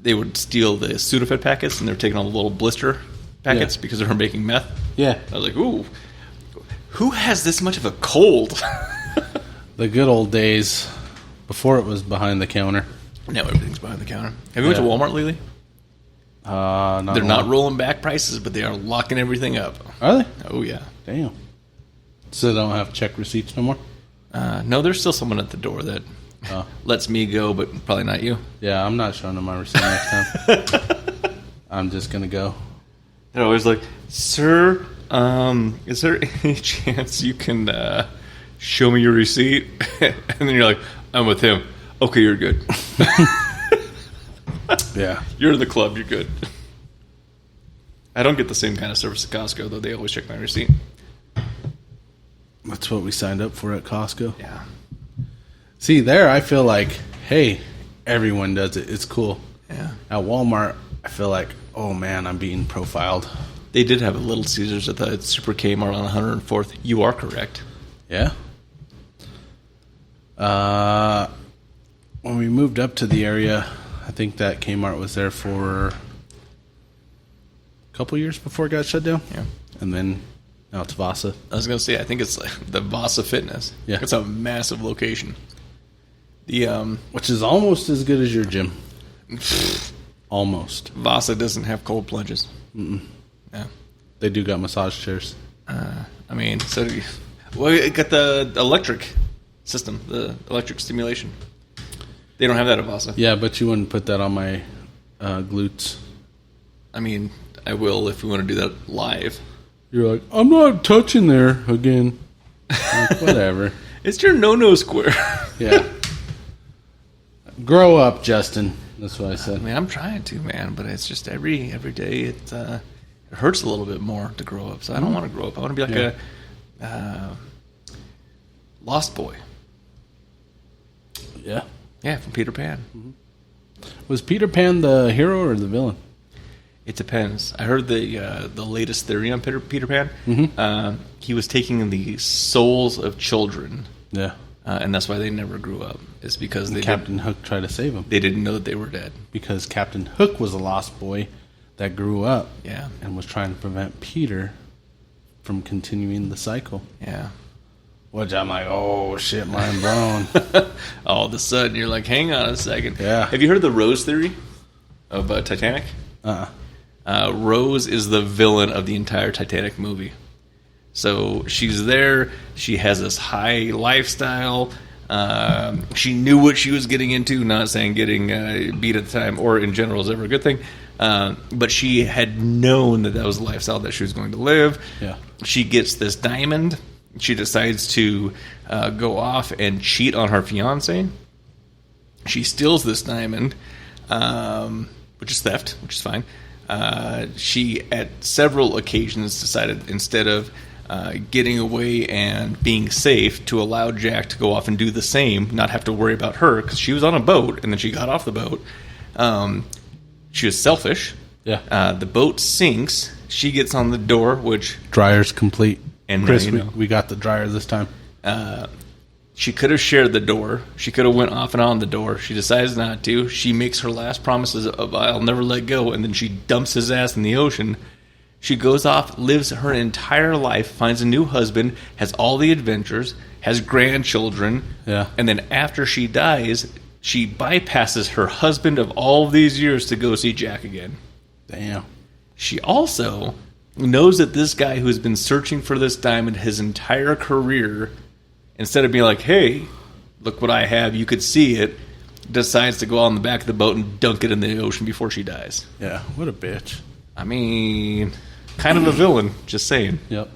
they would steal the Sudafed packets and they were taking all the little blister packets because they were making meth. Yeah. I was like, ooh, who has this much of a cold? The good old days before it was behind the counter. Now everything's behind the counter. Have you went to Walmart lately? They're not rolling back prices, but they are locking everything up. Are they? Oh, yeah. Damn. So they don't have check receipts no more? No, there's still someone at the door that lets me go, but probably not you. Yeah, I'm not showing them my receipt next time. I'm just going to go. They're always like, sir, is there any chance you can show me your receipt? And then you're like, I'm with him. Okay, you're good. Yeah. You're in the club, you're good. I don't get the same kind of service at Costco, though. They always check my receipt. That's what we signed up for at Costco. Yeah. See, there I feel like, hey, everyone does it. It's cool. Yeah. At Walmart, I feel like, oh, man, I'm being profiled. They did have a Little Caesars at the Super Kmart on 104th. You are correct. Yeah. When we moved up to the area, I think that Kmart was there for a couple years before it got shut down. Yeah. And then now it's Vasa. I was going to say, I think it's like the Vasa Fitness. Yeah. It's a massive location. Which is almost as good as your gym. Almost. Vasa doesn't have cold plunges. Mm-mm. Yeah. They do got massage chairs. Well, it got the electric system, the electric stimulation. They don't have that at Vasa. Yeah, but you wouldn't put that on my glutes. I mean, I will if we want to do that live. You're like, I'm not touching there again. Like, whatever. It's your no-no square. Yeah. Grow up, Justin. That's what I said. I mean, I'm trying to, man, but it's just every day it hurts a little bit more to grow up. So I don't want to grow up. I want to be like a Lost Boy. Yeah. Yeah, from Peter Pan. Mm-hmm. Was Peter Pan the hero or the villain? It depends. I heard the latest theory on Peter Pan. Mm-hmm. He was taking the souls of children. Yeah. And that's why they never grew up. It's because Captain Hook tried to save them. They didn't know that they were dead. Because Captain Hook was a lost boy that grew up. Yeah. And was trying to prevent Peter from continuing the cycle. Yeah. Which I'm like, oh shit, mind blown. All of a sudden, you're like, hang on a second. Yeah. Have you heard of the Rose theory of Titanic? Rose is the villain of the entire Titanic movie. So she's there. She has this high lifestyle. She knew what she was getting into. Not saying getting beat at the time or in general is ever a good thing. But she had known that was the lifestyle that she was going to live. Yeah. She gets this diamond. She decides to go off and cheat on her fiancé. She steals this diamond, which is theft, which is fine. She, at several occasions, decided instead of getting away and being safe to allow Jack to go off and do the same, not have to worry about her, because she was on a boat, and then she got off the boat. She was selfish. Yeah. The boat sinks. She gets on the door, which... Dryer's complete. And Chris, we got the dryer this time. She could have shared the door. She could have went off and on the door. She decides not to. She makes her last promises of I'll never let go, and then she dumps his ass in the ocean. She goes off, lives her entire life, finds a new husband, has all the adventures, has grandchildren, and then after she dies, she bypasses her husband of all of these years to go see Jack again. Damn. She also knows that this guy who's been searching for this diamond his entire career, instead of being like, hey, look what I have, you could see it, decides to go on the back of the boat and dunk it in the ocean before she dies. Yeah, what a bitch. I mean, kind of a villain, just saying. Yep.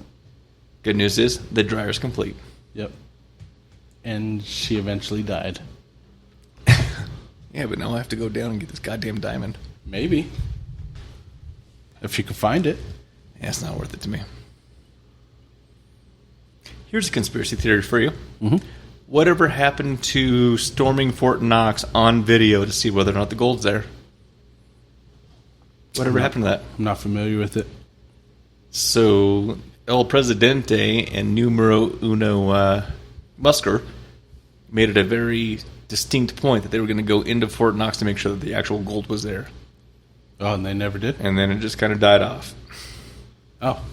Good news is, the dryer's complete. Yep. And she eventually died. Yeah, but now I have to go down and get this goddamn diamond. Maybe. If you can find it. Yeah, it's not worth it to me. Here's a conspiracy theory for you. Mm-hmm. Whatever happened to storming Fort Knox on video to see whether or not the gold's there? Whatever happened to that? I'm not familiar with it. So, El Presidente and Numero Uno Musker made it a very distinct point that they were going to go into Fort Knox to make sure that the actual gold was there. Oh, and they never did? And then it just kind of died off. Oh.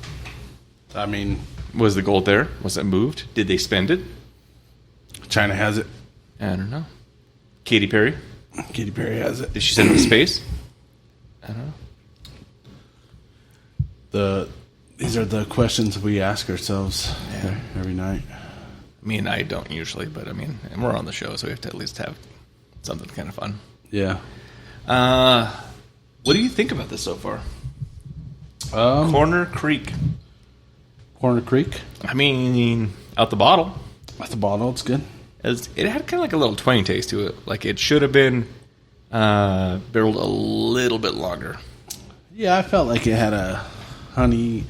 I mean... Was the gold there? Was it moved? Did they spend it? China has it. I don't know. Katy Perry? Katy Perry has it. Did she send it to space? I don't know. These are the questions we ask ourselves every night. I mean, I don't usually, but I mean, and we're on the show, so we have to at least have something kind of fun. Yeah. What do you think about this so far? Corner Creek. Corner Creek? I mean, out the bottle. Out the bottle, it's good. It had kind of like a little twang taste to it. Like it should have been barreled a little bit longer. Yeah, I felt like it had a honey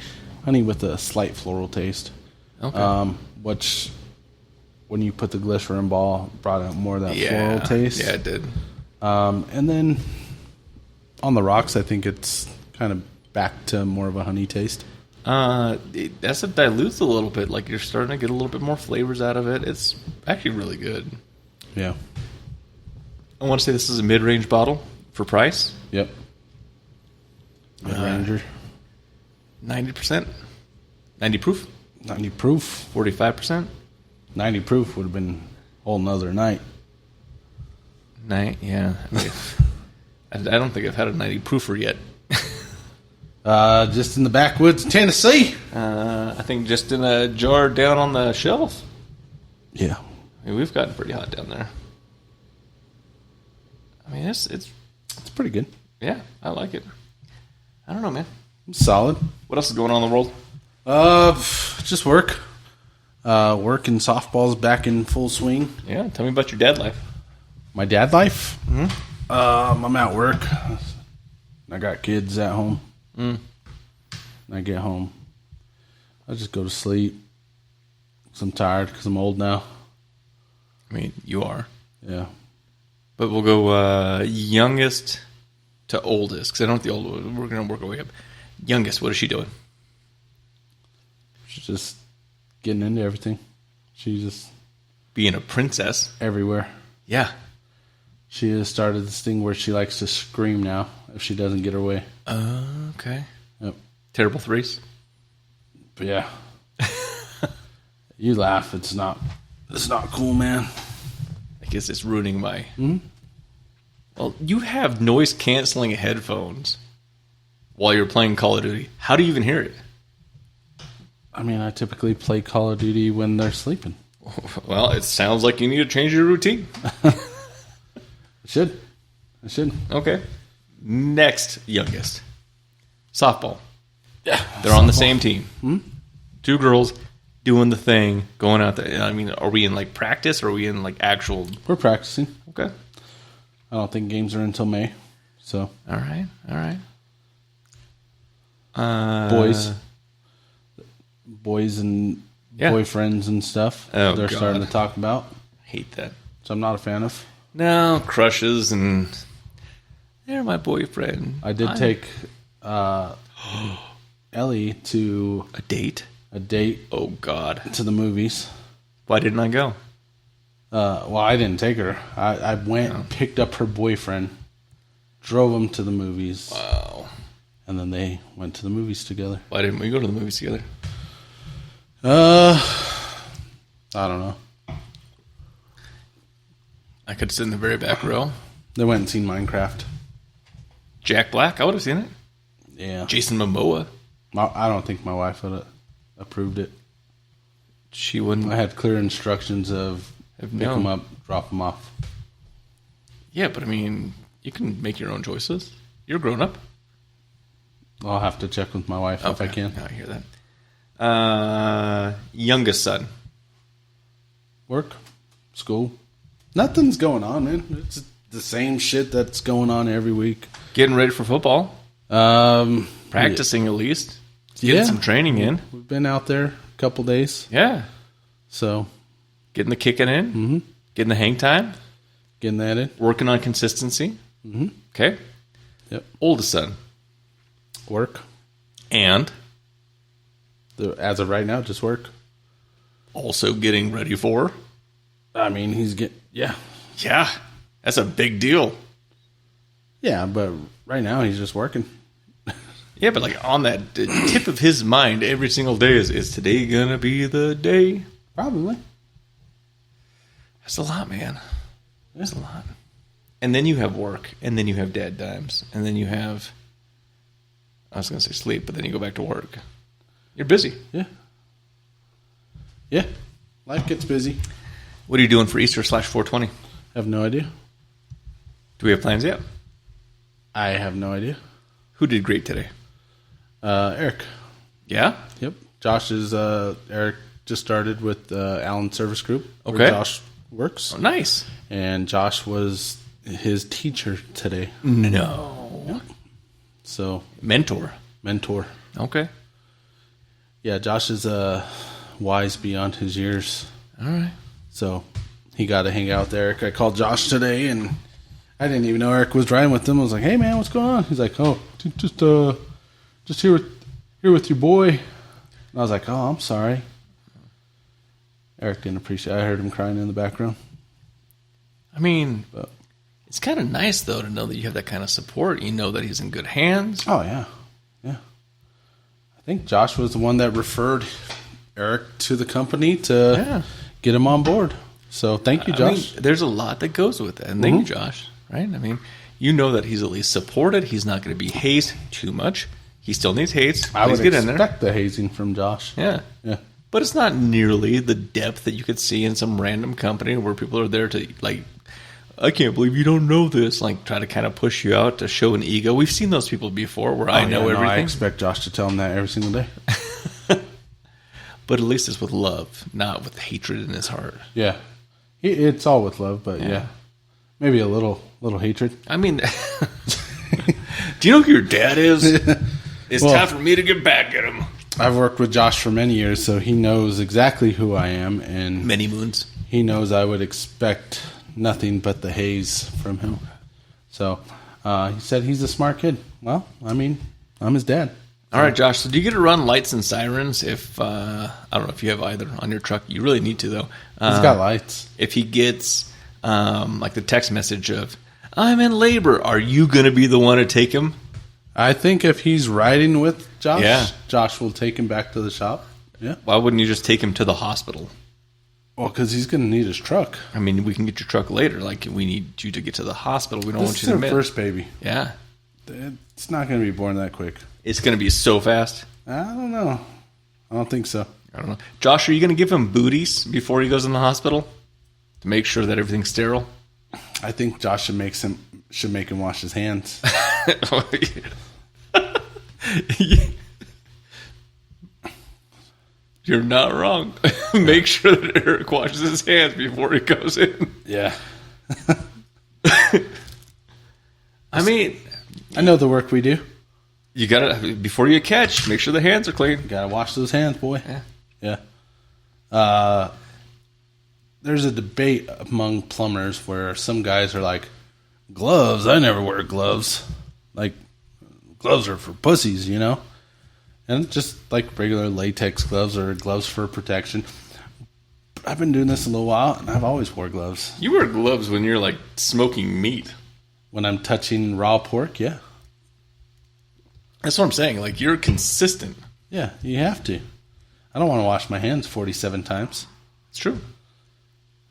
with a slight floral taste. Okay. Which, when you put the glycerin ball, brought out more of that floral taste. Yeah, it did. And then on the rocks, I think it's kind of back to more of a honey taste. That's it dilutes a little bit. Like you're starting to get a little bit more flavors out of it. It's actually really good. Yeah. I want to say this is a mid-range bottle for price. Yep. Mid-ranger. 90%? 90 proof? 90 proof. 45%? 90 proof would have been a whole nother night. Yeah. I mean, I don't think I've had a 90 proofer yet. Just in the backwoods of Tennessee. I think just in a jar down on the shelf. Yeah. I mean, we've gotten pretty hot down there. I mean, it's pretty good. Yeah, I like it. I don't know, man. Solid. What else is going on in the world? Just work. Work and softball's back in full swing. Yeah, tell me about your dad life. My dad life? Mm-hmm. I'm at work. I got kids at home. I get home. I just go to sleep. 'Cause I'm tired because I'm old now. I mean, you are. Yeah. But we'll go youngest to oldest, because I don't think the old. We're going to work our way up. Youngest, what is she doing? She's just getting into everything. She's just being a princess everywhere. Yeah. She has started this thing where she likes to scream now if she doesn't get her way. Okay. Yep. Terrible threes. But yeah. You laugh. It's not cool, man. I guess it's ruining my... Well, you have noise-canceling headphones while you're playing Call of Duty. How do you even hear it? I mean, I typically play Call of Duty when they're sleeping. Well, it sounds like you need to change your routine. I should. Okay. Next youngest. Softball. Yeah. They're on the same team. Two girls doing the thing, going out there. I mean, are we in like practice or are we in like actual... We're practicing. Okay. I don't think games are until May. So. All right. Boys and boyfriends and stuff. Oh, they're God. starting to talk about. Hate that. So I'm not a fan of. No, crushes and they're my boyfriend. I did take Ellie to a date. Oh God, to the movies. Why didn't I go? Well, I didn't take her. I went and picked up her boyfriend, drove him to the movies. Wow. And then they went to the movies together. Why didn't we go to the movies together? I don't know. I could sit in the very back row. They went and seen Minecraft. Jack Black, I would have seen it. Yeah. Jason Momoa. I don't think my wife would have approved it. She wouldn't. I had clear instructions of pick them up, drop them off. Yeah, but I mean, you can make your own choices. You're grown up. I'll have to check with my wife if I can. I hear that. Youngest son. Work. School. Nothing's going on, man. It's the same shit that's going on every week. Getting ready for football. Practicing at least. Getting some training in. We've been out there a couple days. Yeah. So. Getting the kicking in. Mm-hmm. Getting the hang time. Getting that in. Working on consistency. Mm-hmm. Okay. Yep. Oldest son. Work. And? As of right now, just work. Also getting ready for? I mean, he's getting... Yeah. Yeah. That's a big deal. Yeah, but right now he's just working. Yeah, but like on that tip of his mind every single day is today gonna be the day? Probably. That's a lot, man. That's a lot. And then you have work, and then you have DadDimes, and then you have... I was going to say sleep, but then you go back to work. You're busy. Yeah. Yeah. Life gets busy. What are you doing for Easter /420? I have no idea. Do we have plans yet? I have no idea. Who did great today? Eric. Yeah? Yep. Josh is... Eric just started with Allen Service Group. Okay. Where Josh works. Oh, nice. And Josh was his teacher today. No. Yep. So mentor. Okay. Yeah, Josh is wise beyond his years. All right. So he got to hang out with Eric. I called Josh today, and I didn't even know Eric was driving with him. I was like, "Hey, man, what's going on?" He's like, "Oh, just here with your boy." And I was like, "Oh, I'm sorry." Eric didn't appreciate it. I heard him crying in the background. I mean, it's kind of nice, though, to know that you have that kind of support. You know that he's in good hands. Oh, yeah. Yeah. I think Josh was the one that referred Eric to the company to get him on board. So thank you, Josh. I mean, there's a lot that goes with that. And thank you, Josh. Right? I mean, you know that he's at least supported. He's not going to be hazed too much. He still needs haze. I would get in there. expect the hazing from Josh. Yeah. But it's not nearly the depth that you could see in some random company where people are there to, like, I can't believe you don't know this. Like, try to kind of push you out to show an ego. We've seen those people before where I know everything. I expect Josh to tell him that every single day. But at least it's with love, not with hatred in his heart. Yeah. It's all with love, but yeah. Maybe a little hatred. I mean, do you know who your dad is? It's time for me to get back at him. I've worked with Josh for many years, so he knows exactly who I am. And many moons. He knows I would expect nothing but the haze from him. So he said he's a smart kid. Well, I mean, I'm his dad. All right, Josh. So do you get to run lights and sirens if, I don't know if you have either on your truck. You really need to, though. He's got lights. If he gets like the text message of, I'm in labor, are you going to be the one to take him? I think if he's riding with Josh, Josh will take him back to the shop. Yeah. Why wouldn't you just take him to the hospital? Well, because he's going to need his truck. I mean, we can get your truck later. Like, we need you to get to the hospital. We don't want you to miss. This is their first baby. Yeah. It's not going to be born that quick. It's going to be so fast. I don't know. I don't think so. I don't know. Josh, are you going to give him booties before he goes in the hospital to make sure that everything's sterile? I think Josh should make him wash his hands. You're not wrong. Make sure that Eric washes his hands before he goes in. Yeah. I mean, I know the work we do. You gotta, before you catch, make sure the hands are clean. Gotta wash those hands, boy. Yeah. There's a debate among plumbers where some guys are like, gloves, I never wear gloves. Like, gloves are for pussies, you know? And just like regular latex gloves or gloves for protection. I've been doing this a little while, and I've always wore gloves. You wear gloves when you're like smoking meat. When I'm touching raw pork, yeah. That's what I'm saying. Like, you're consistent. Yeah, you have to. I don't want to wash my hands 47 times. It's true.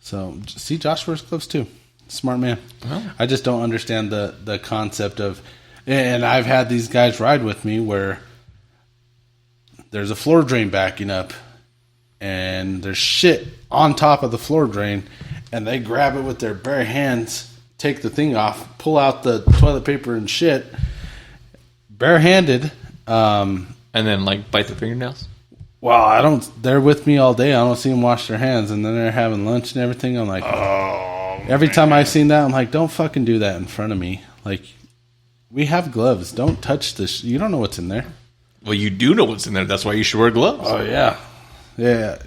So, see, Josh wears gloves too. Smart man. Well, I just don't understand the concept of, and I've had these guys ride with me where there's a floor drain backing up and there's shit on top of the floor drain, and they grab it with their bare hands, take the thing off, pull out the toilet paper and shit, barehanded. And then, like, bite their fingernails? Well, they're with me all day. I don't see them wash their hands, and then they're having lunch and everything. I'm like, every time I've seen that, I'm like, don't fucking do that in front of me. Like, we have gloves. Don't touch this. You don't know what's in there. Well, you do know what's in there. That's why you should wear gloves. Oh, yeah. Yeah.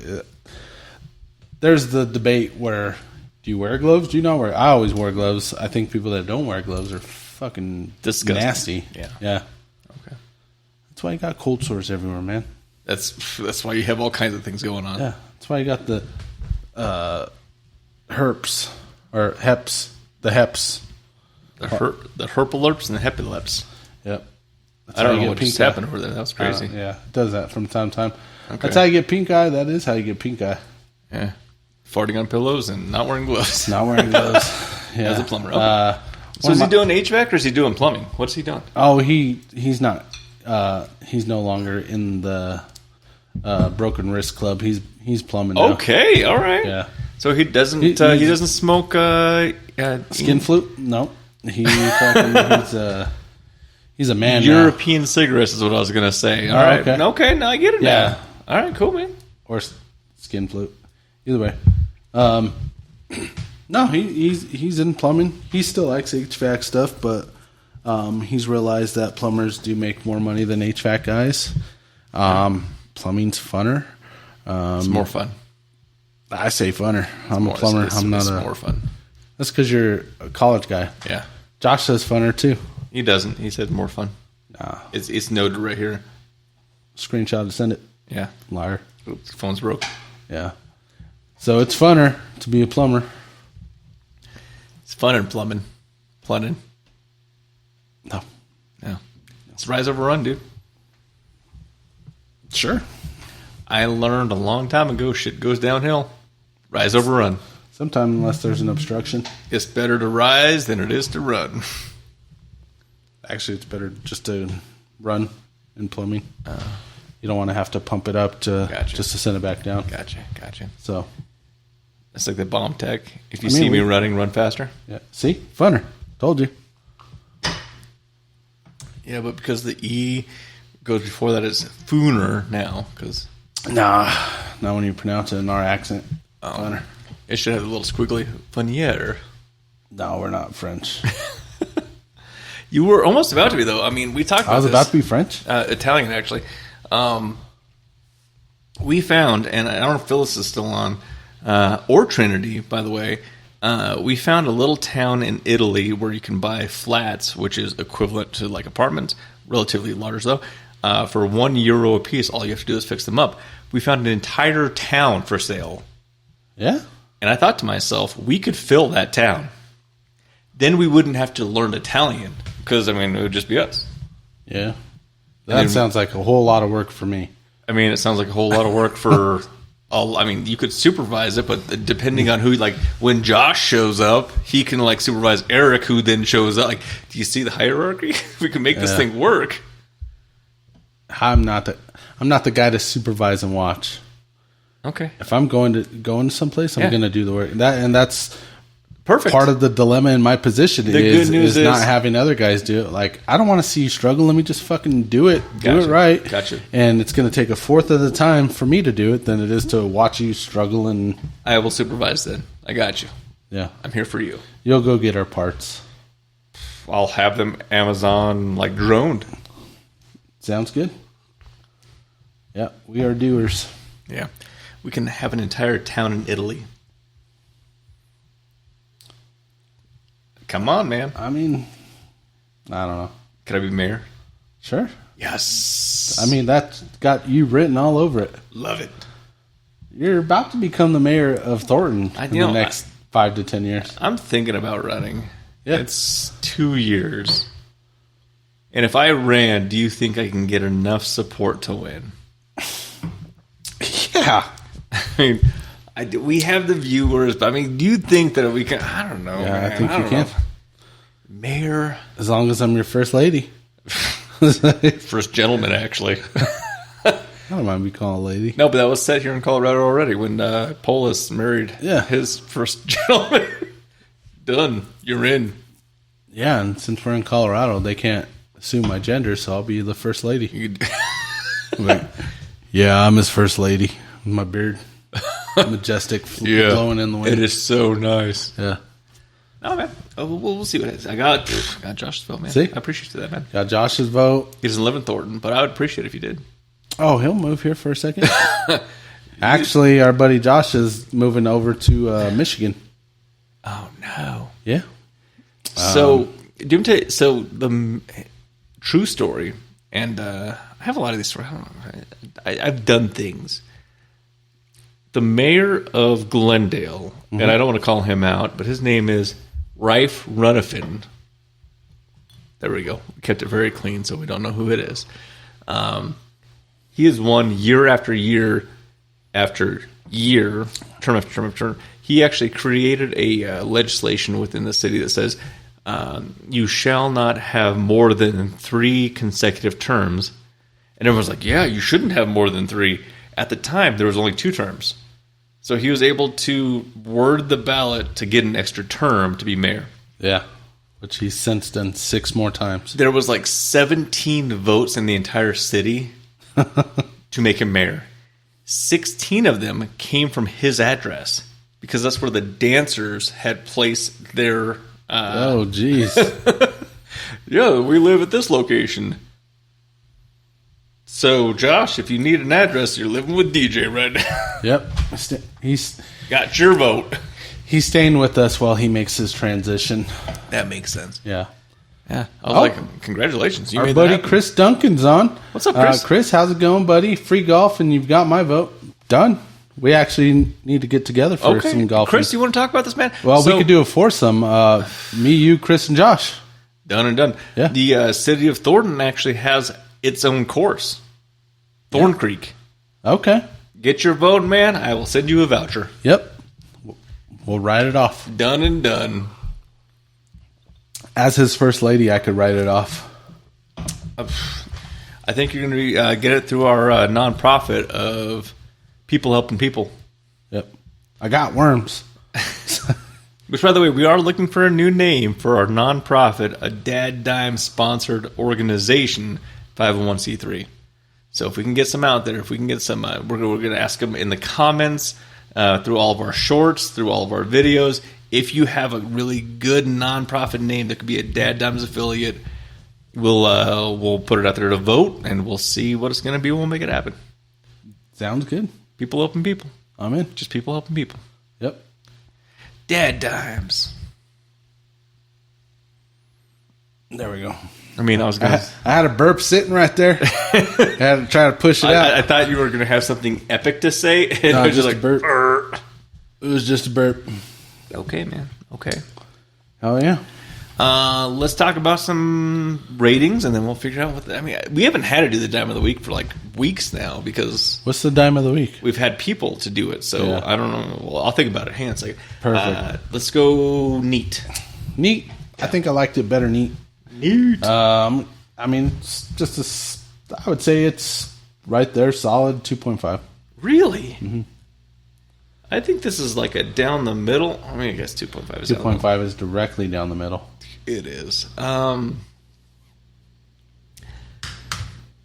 There's the debate where, do you wear gloves? Do you not wear? I always wear gloves. I think people that don't wear gloves are fucking disgusting. Nasty. Yeah. Okay. That's why you got cold sores everywhere, man. That's why you have all kinds of things going on. Yeah. That's why you got the herps or heps. The heps. The herpalurps and the hepileps. Yep. I don't know what just happened over there. That was crazy. Yeah, it does that from time to time. Okay. That's how you get pink eye. That is how you get pink eye. Yeah. Farting on pillows and not wearing gloves. Not wearing gloves. Yeah. As a plumber. Okay. So is he doing HVAC or is he doing plumbing? What's he doing? Oh, he's not. He's no longer in the Broken Wrist Club. He's plumbing now. Okay, all right. Yeah. So he doesn't he doesn't smoke skin flute? No. He's a man. European cigarettes is what I was going to say. All right. Okay, now I get it now. All right, cool, man. Or skin flute. Either way. No, he's in plumbing. He still likes HVAC stuff, but he's realized that plumbers do make more money than HVAC guys. Plumbing's funner. It's more fun. I say funner. I'm a plumber. I'm not a... more fun. That's because you're a college guy. Yeah. Josh says funner, too. He doesn't. He said more fun. Nah. It's noted right here. Screenshot to send it. Yeah. Liar. Oops, phone's broke. Yeah. So it's funner to be a plumber. It's fun in plumbing. Plumbing. No. Yeah. It's rise over run, dude. Sure. I learned a long time ago, shit goes downhill. Rise over run. Sometimes, unless there's an obstruction. It's better to rise than it is to run. Actually, it's better just to run in plumbing. You don't want to have to pump it up just to send it back down. Gotcha. So it's like the bomb tech. If you see me running, run faster. Yeah. See? Funner. Told you. Yeah, but because the E goes before that, it's Fooner now. Nah, not when you pronounce it in our accent. Funner. It should have a little squiggly Funier. No, we're not French. You were almost about to be, though. I mean, we talked about this. I was about to be French? Italian, actually. We found, and I don't know if Phyllis is still on, or Trinity, by the way, we found a little town in Italy where you can buy flats, which is equivalent to like apartments, relatively large though, for €1 a piece. All you have to do is fix them up. We found an entire town for sale. Yeah? And I thought to myself, we could fill that town. Then we wouldn't have to learn Italian, because, I mean, it would just be us. Yeah. That sounds like a whole lot of work for me. I mean, it sounds like a whole lot of work for... I mean, you could supervise it, but depending on who, like, when Josh shows up, he can, like, supervise Eric, who then shows up. Like, do you see the hierarchy? We can make this thing work. I'm not the guy to supervise and watch. Okay. If I'm going to someplace, I'm going to do the work. That's perfect. Part of the dilemma in my position is not having other guys do it. Like, I don't want to see you struggle. Let me just fucking do it. Gotcha. Do it right. Gotcha. And it's going to take a fourth of the time for me to do it than it is to watch you struggle. And I will supervise then. I got you. Yeah. I'm here for you. You'll go get our parts. I'll have them Amazon, like, droned. Sounds good. Yeah, we are doers. Yeah. We can have an entire town in Italy. Come on, man. I mean, I don't know. Can I be mayor? Sure. Yes. I mean, that's got you written all over it. Love it. You're about to become the mayor of Thornton in the next 5 to 10 years. I'm thinking about running. Yeah. It's 2 years. And if I ran, do you think I can get enough support to win? Yeah. I mean, we have the viewers, but I mean, do you think that we can? I don't know. Yeah, man. I think you can. Mayor. As long as I'm your first lady. First gentleman, actually. I don't mind being called a lady. No, but that was set here in Colorado already when Polis married his first gentleman. Done. You're in. Yeah, and since we're in Colorado, they can't assume my gender, so I'll be the first lady. Like, yeah, I'm his first lady. With my beard. Majestic, blowing in the wind. It is so nice. Yeah. Oh, man. We'll see what it is. I got Josh's vote, man. See? I appreciate that, man. Got Josh's vote. He doesn't live in Thornton, but I would appreciate it if you did. Oh, he'll move here for a second. Actually, our buddy Josh is moving over to Michigan. Oh, no. Yeah. So, do you tell you, so the true story, and I have a lot of these stories. I don't know. I've done things. The mayor of Glendale, and I don't want to call him out, but his name is Rife Runnifin. There we go. We kept it very clean, so we don't know who it is. He has won year after year after year, term after term after term. He actually created a legislation within the city that says you shall not have more than 3 consecutive terms. And everyone's like, yeah, you shouldn't have more than 3. At the time, there was only 2 terms. So he was able to word the ballot to get an extra term to be mayor. Yeah. Which he's since done 6 more times. There was like 17 votes in the entire city to make him mayor. 16 of them came from his address because that's where the dancers had placed their... oh, jeez. Yeah, we live at this location. So, Josh, if you need an address, you're living with DJ right now. Yep. He's got your vote. He's staying with us while he makes his transition. That makes sense. Yeah. Yeah. I was like, congratulations. You Our made buddy that happen. Chris Duncan's on. What's up, Chris? Chris, how's it going, buddy? Free golf, and you've got my vote. Done. We actually need to get together for some golfing. Chris, you want to talk about this, man? Well, we could do a foursome. Me, you, Chris, and Josh. Done and done. Yeah. The city of Thornton actually has its own course. Thorn Creek. Okay. Get your vote, man. I will send you a voucher. Yep. We'll write it off. Done and done. As his first lady, I could write it off. I think you're going to get it through our nonprofit of People Helping People. Yep. I got worms. Which, by the way, we are looking for a new name for our nonprofit, a DadDimes sponsored organization, 501c3. So if we can get some out there, if we can get some, we're going to ask them in the comments, through all of our shorts, through all of our videos. If you have a really good nonprofit name that could be a DadDimes affiliate, we'll put it out there to vote, and we'll see what it's going to be. We'll make it happen. Sounds good. People helping people. I'm in. Just people helping people. Yep. DadDimes. There we go. I mean, I had a burp sitting right there. I had to try to push it out. I thought you were going to have something epic to say. And No, I was just like, a burp. "Burp." It was just a burp. Okay, man. Okay. Oh, yeah. Let's talk about some ratings, and then we'll figure out we haven't had to do the dime of the week for like weeks now because What's the dime of the week? we've had people to do it. So Yeah. I don't know. Well, I'll think about it. Hang on a second. Perfect. Let's go neat. Neat. I think I liked it better neat. Neat. I mean, it's I would say it's right there, solid 2.5. Really? Mm-hmm. I think this is like a down the middle. I mean, I guess 2.5 is 2.5 is directly down the middle. It is.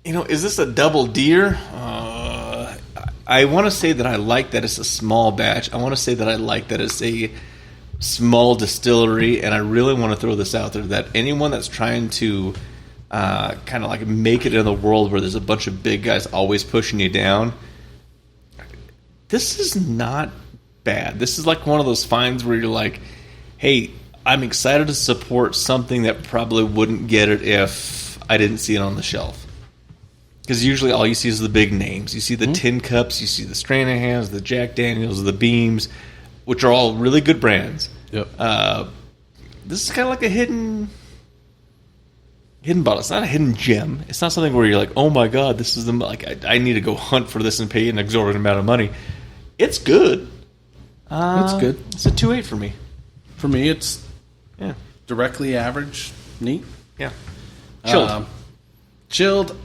Is this a double deer? I want to say that I like that it's a small batch. I want to say that I like that it's a small distillery, and I really want to throw this out there that anyone that's trying to kind of like make it in the world where there's a bunch of big guys always pushing you down, this is not bad. This is like one of those finds where you're like, hey, I'm excited to support something that probably wouldn't get it if I didn't see it on the shelf. Because usually all you see is the big names. You see the Tin Cups, you see the Stranahans, the Jack Daniels, the Beams, which are all really good brands. Yep. This is kind of like a hidden bottle. It's not a hidden gem. It's not something where you're like, oh my god, this is I need to go hunt for this and pay an exorbitant amount of money. It's good. It's good. It's a 2.8 for me. For me, it's directly average, neat. Yeah. Chilled. Chilled.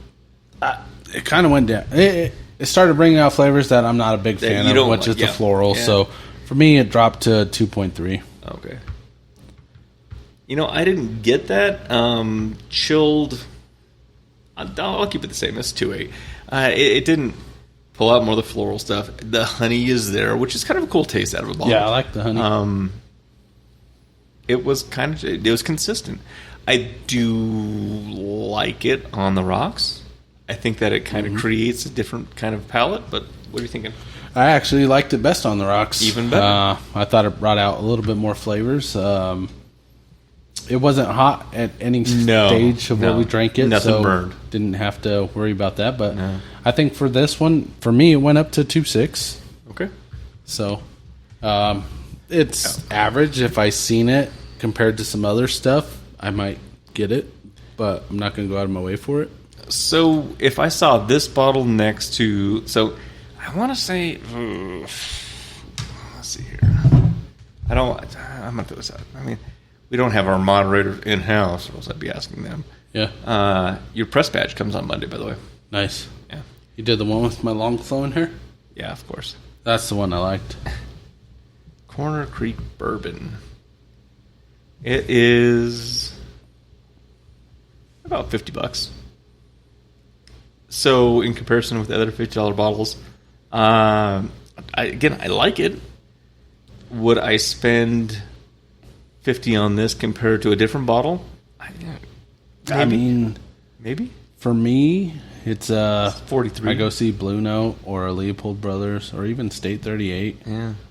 It kind of went down. It started bringing out flavors that I'm not a big fan of, which is the floral. Yeah. So for me, it dropped to 2.3. Okay. I didn't get that. Chilled. I'll keep it the same. It's 2.8. It didn't pull out more of the floral stuff. The honey is there, which is kind of a cool taste out of a bottle. Yeah, I like the honey. It was consistent. I do like it on the rocks. I think that it kind of creates a different kind of palate, but what are you thinking? I actually liked it best on the rocks. Even better? I thought it brought out a little bit more flavors. It wasn't hot at any stage of where we drank it. Nothing burned. Didn't have to worry about that. But I think for this one, for me, it went up to 2.6. Okay. So it's average. If I seen it compared to some other stuff, I might get it. But I'm not going to go out of my way for it. So if I saw this bottle next to... So I want to say... let's see here. I'm going to throw this out. I mean... We don't have our moderator in-house, or else I'd be asking them. Yeah. Your press badge comes on Monday, by the way. Nice. Yeah. You did the one with my long flowing hair? Yeah, of course. That's the one I liked. Corner Creek Bourbon. It is about $50. So, in comparison with the other $50 bottles, I like it. Would I spend $50 on this compared to a different bottle? Maybe. For me, it's 43. I go see Blue Note or a Leopold Brothers or even State 38,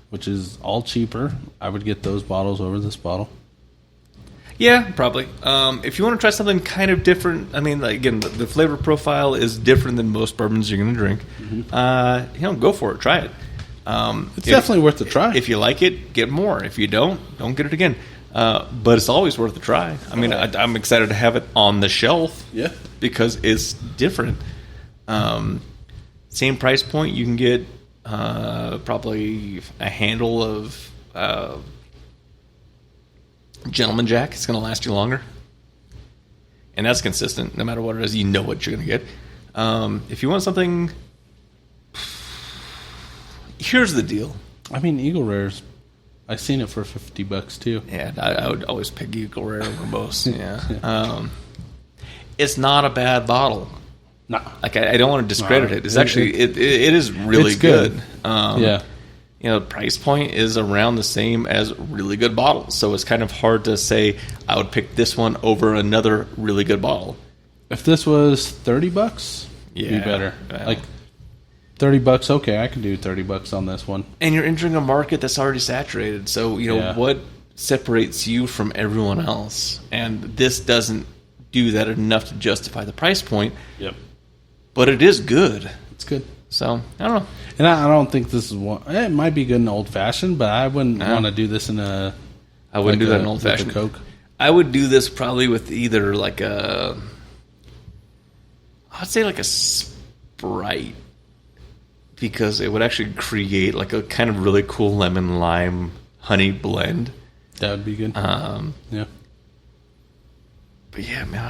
which is all cheaper. I would get those bottles over this bottle. Yeah, probably. If you want to try something kind of different, I mean, again, the flavor profile is different than most bourbons you're going to drink. Go for it. Try it. It's definitely worth a try. If you like it, get more. If you don't get it again. But it's always worth a try. I mean, I'm excited to have it on the shelf. Yeah. Because it's different. Same price point, you can get probably a handle of Gentleman Jack. It's going to last you longer. And that's consistent. No matter what it is, you know what you're going to get. If you want something... Here's the deal. I mean, Eagle Rare's... I've seen it for $50 too. Yeah, I would always pick Eagle Rare over most. Yeah. It's not a bad bottle. No. Like, I don't want to discredit it. It's actually... It is really good. Yeah. You know, the price point is around the same as really good bottles. So it's kind of hard to say I would pick this one over another really good bottle. If this was $30, it'd be better. Yeah. Like $30, okay, I can do $30 on this one. And you're entering a market that's already saturated. So, you know, what separates you from everyone else? And this doesn't do that enough to justify the price point. Yep. But it is good. It's good. So, I don't know. And I don't think this is one... It might be good in old-fashioned, but I wouldn't want to do this in a... I wouldn't do that in old-fashioned. Coke. I would do this probably with either like a... I'd say like a Sprite. Because it would actually create like a kind of really cool lemon lime honey blend. That would be good. Yeah. But yeah, man,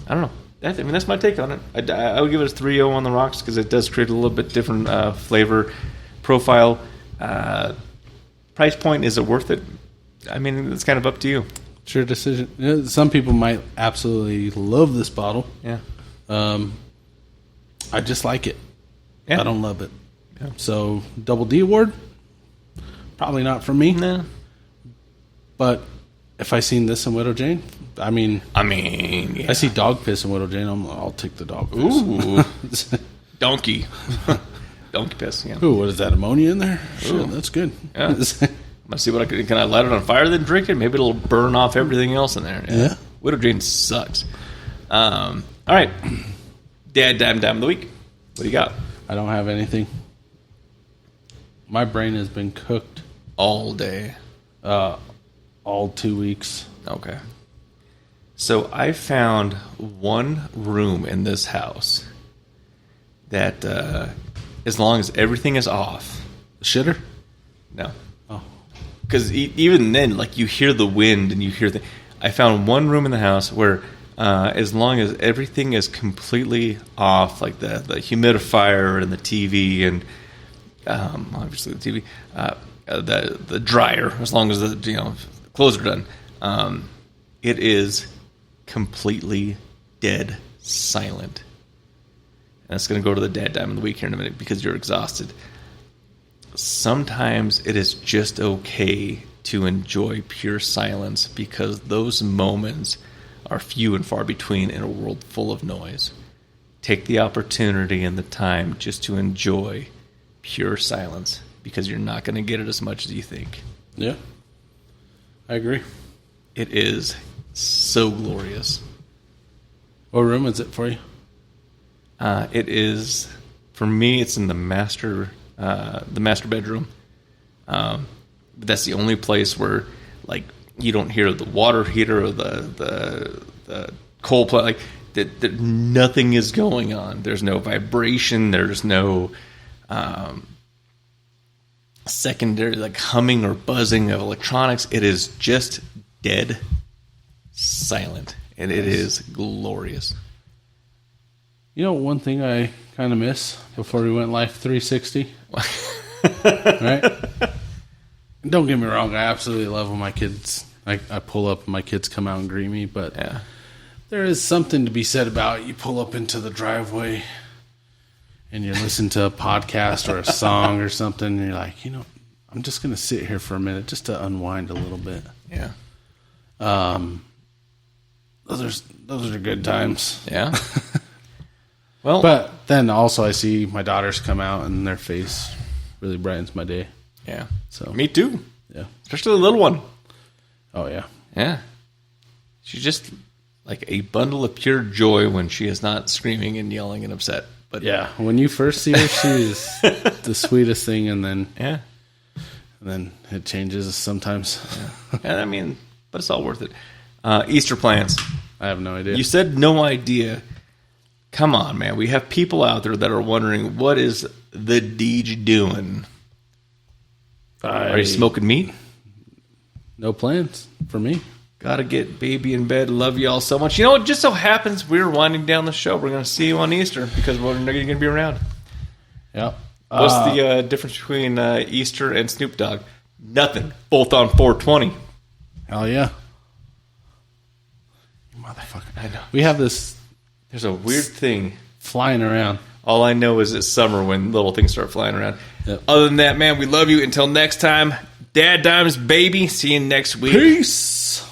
I don't know. I mean, that's my take on it. I would give it a 3.0 on the rocks because it does create a little bit different flavor profile. Price point, is it worth it? I mean, it's kind of up to you. It's your decision. You know, some people might absolutely love this bottle. Yeah. I just like it. Yeah. I don't love it. Yeah. So, Double D award? Probably not for me. No. But if I seen this in Widow Jane, I mean, yeah. I see dog piss in Widow Jane, I'll take the dog piss. Ooh. Donkey. Donkey piss, yeah. Ooh, what is that, ammonia in there? Shit, that's good. Yeah. I'm going to see what can I light it on fire then drink it? Maybe it'll burn off everything else in there. Yeah. Widow Jane sucks. All right. Dime of the week. What do you got? I don't have anything. My brain has been cooked. All day. All 2 weeks. Okay. So I found one room in this house that, as long as everything is off. Shitter? No. Oh. Because even then, like, you hear the wind and you hear the... I found one room in the house where, as long as everything is completely off, like the humidifier and the TV and obviously the TV, the dryer, as long as the clothes are done, it is completely dead silent. And it's going to go to the dad dime of the week here in a minute because you're exhausted. Sometimes it is just okay to enjoy pure silence because those moments are few and far between in a world full of noise. Take the opportunity and the time just to enjoy pure silence because you're not going to get it as much as you think. Yeah. I agree. It is so glorious. What room is it for you? It is, for me, it's in the master bedroom. That's the only place where, like, you don't hear the water heater or the coal plant. Like, nothing is going on. There's no vibration. There's no secondary, like, humming or buzzing of electronics. It is just dead silent, and it is glorious. You know, one thing I kind of miss before we went Life 360? Right? Don't get me wrong, I absolutely love when my kids, I pull up and my kids come out and greet me, but yeah. There is something to be said about you pull up into the driveway and you listen to a podcast or a song or something, and you're like, I'm just going to sit here for a minute just to unwind a little bit. Yeah. Those are good times. Yeah. Well, but then also I see my daughters come out and their face really brightens my day. Yeah. So me too. Yeah. Especially the little one. Oh yeah. Yeah. She's just like a bundle of pure joy when she is not screaming and yelling and upset. But yeah, when you first see her, she is the sweetest thing, and then it changes sometimes. Yeah. And I mean, but it's all worth it. Easter plans. I have no idea. You said no idea. Come on, man. We have people out there that are wondering, what is the Deej doing? Are you smoking meat? No plans for me. Gotta get baby in bed. Love you all so much. You know, it just so happens we're winding down the show. We're going to see you on Easter because we're not going to be around. Yep. What's the difference between Easter and Snoop Dogg? Nothing. Both on 420. Hell yeah. You motherfucker. I know. We have this... There's a weird thing flying around. All I know is it's summer when little things start flying around. Yep. Other than that, man, we love you. Until next time, DadDimes, baby. See you next week. Peace.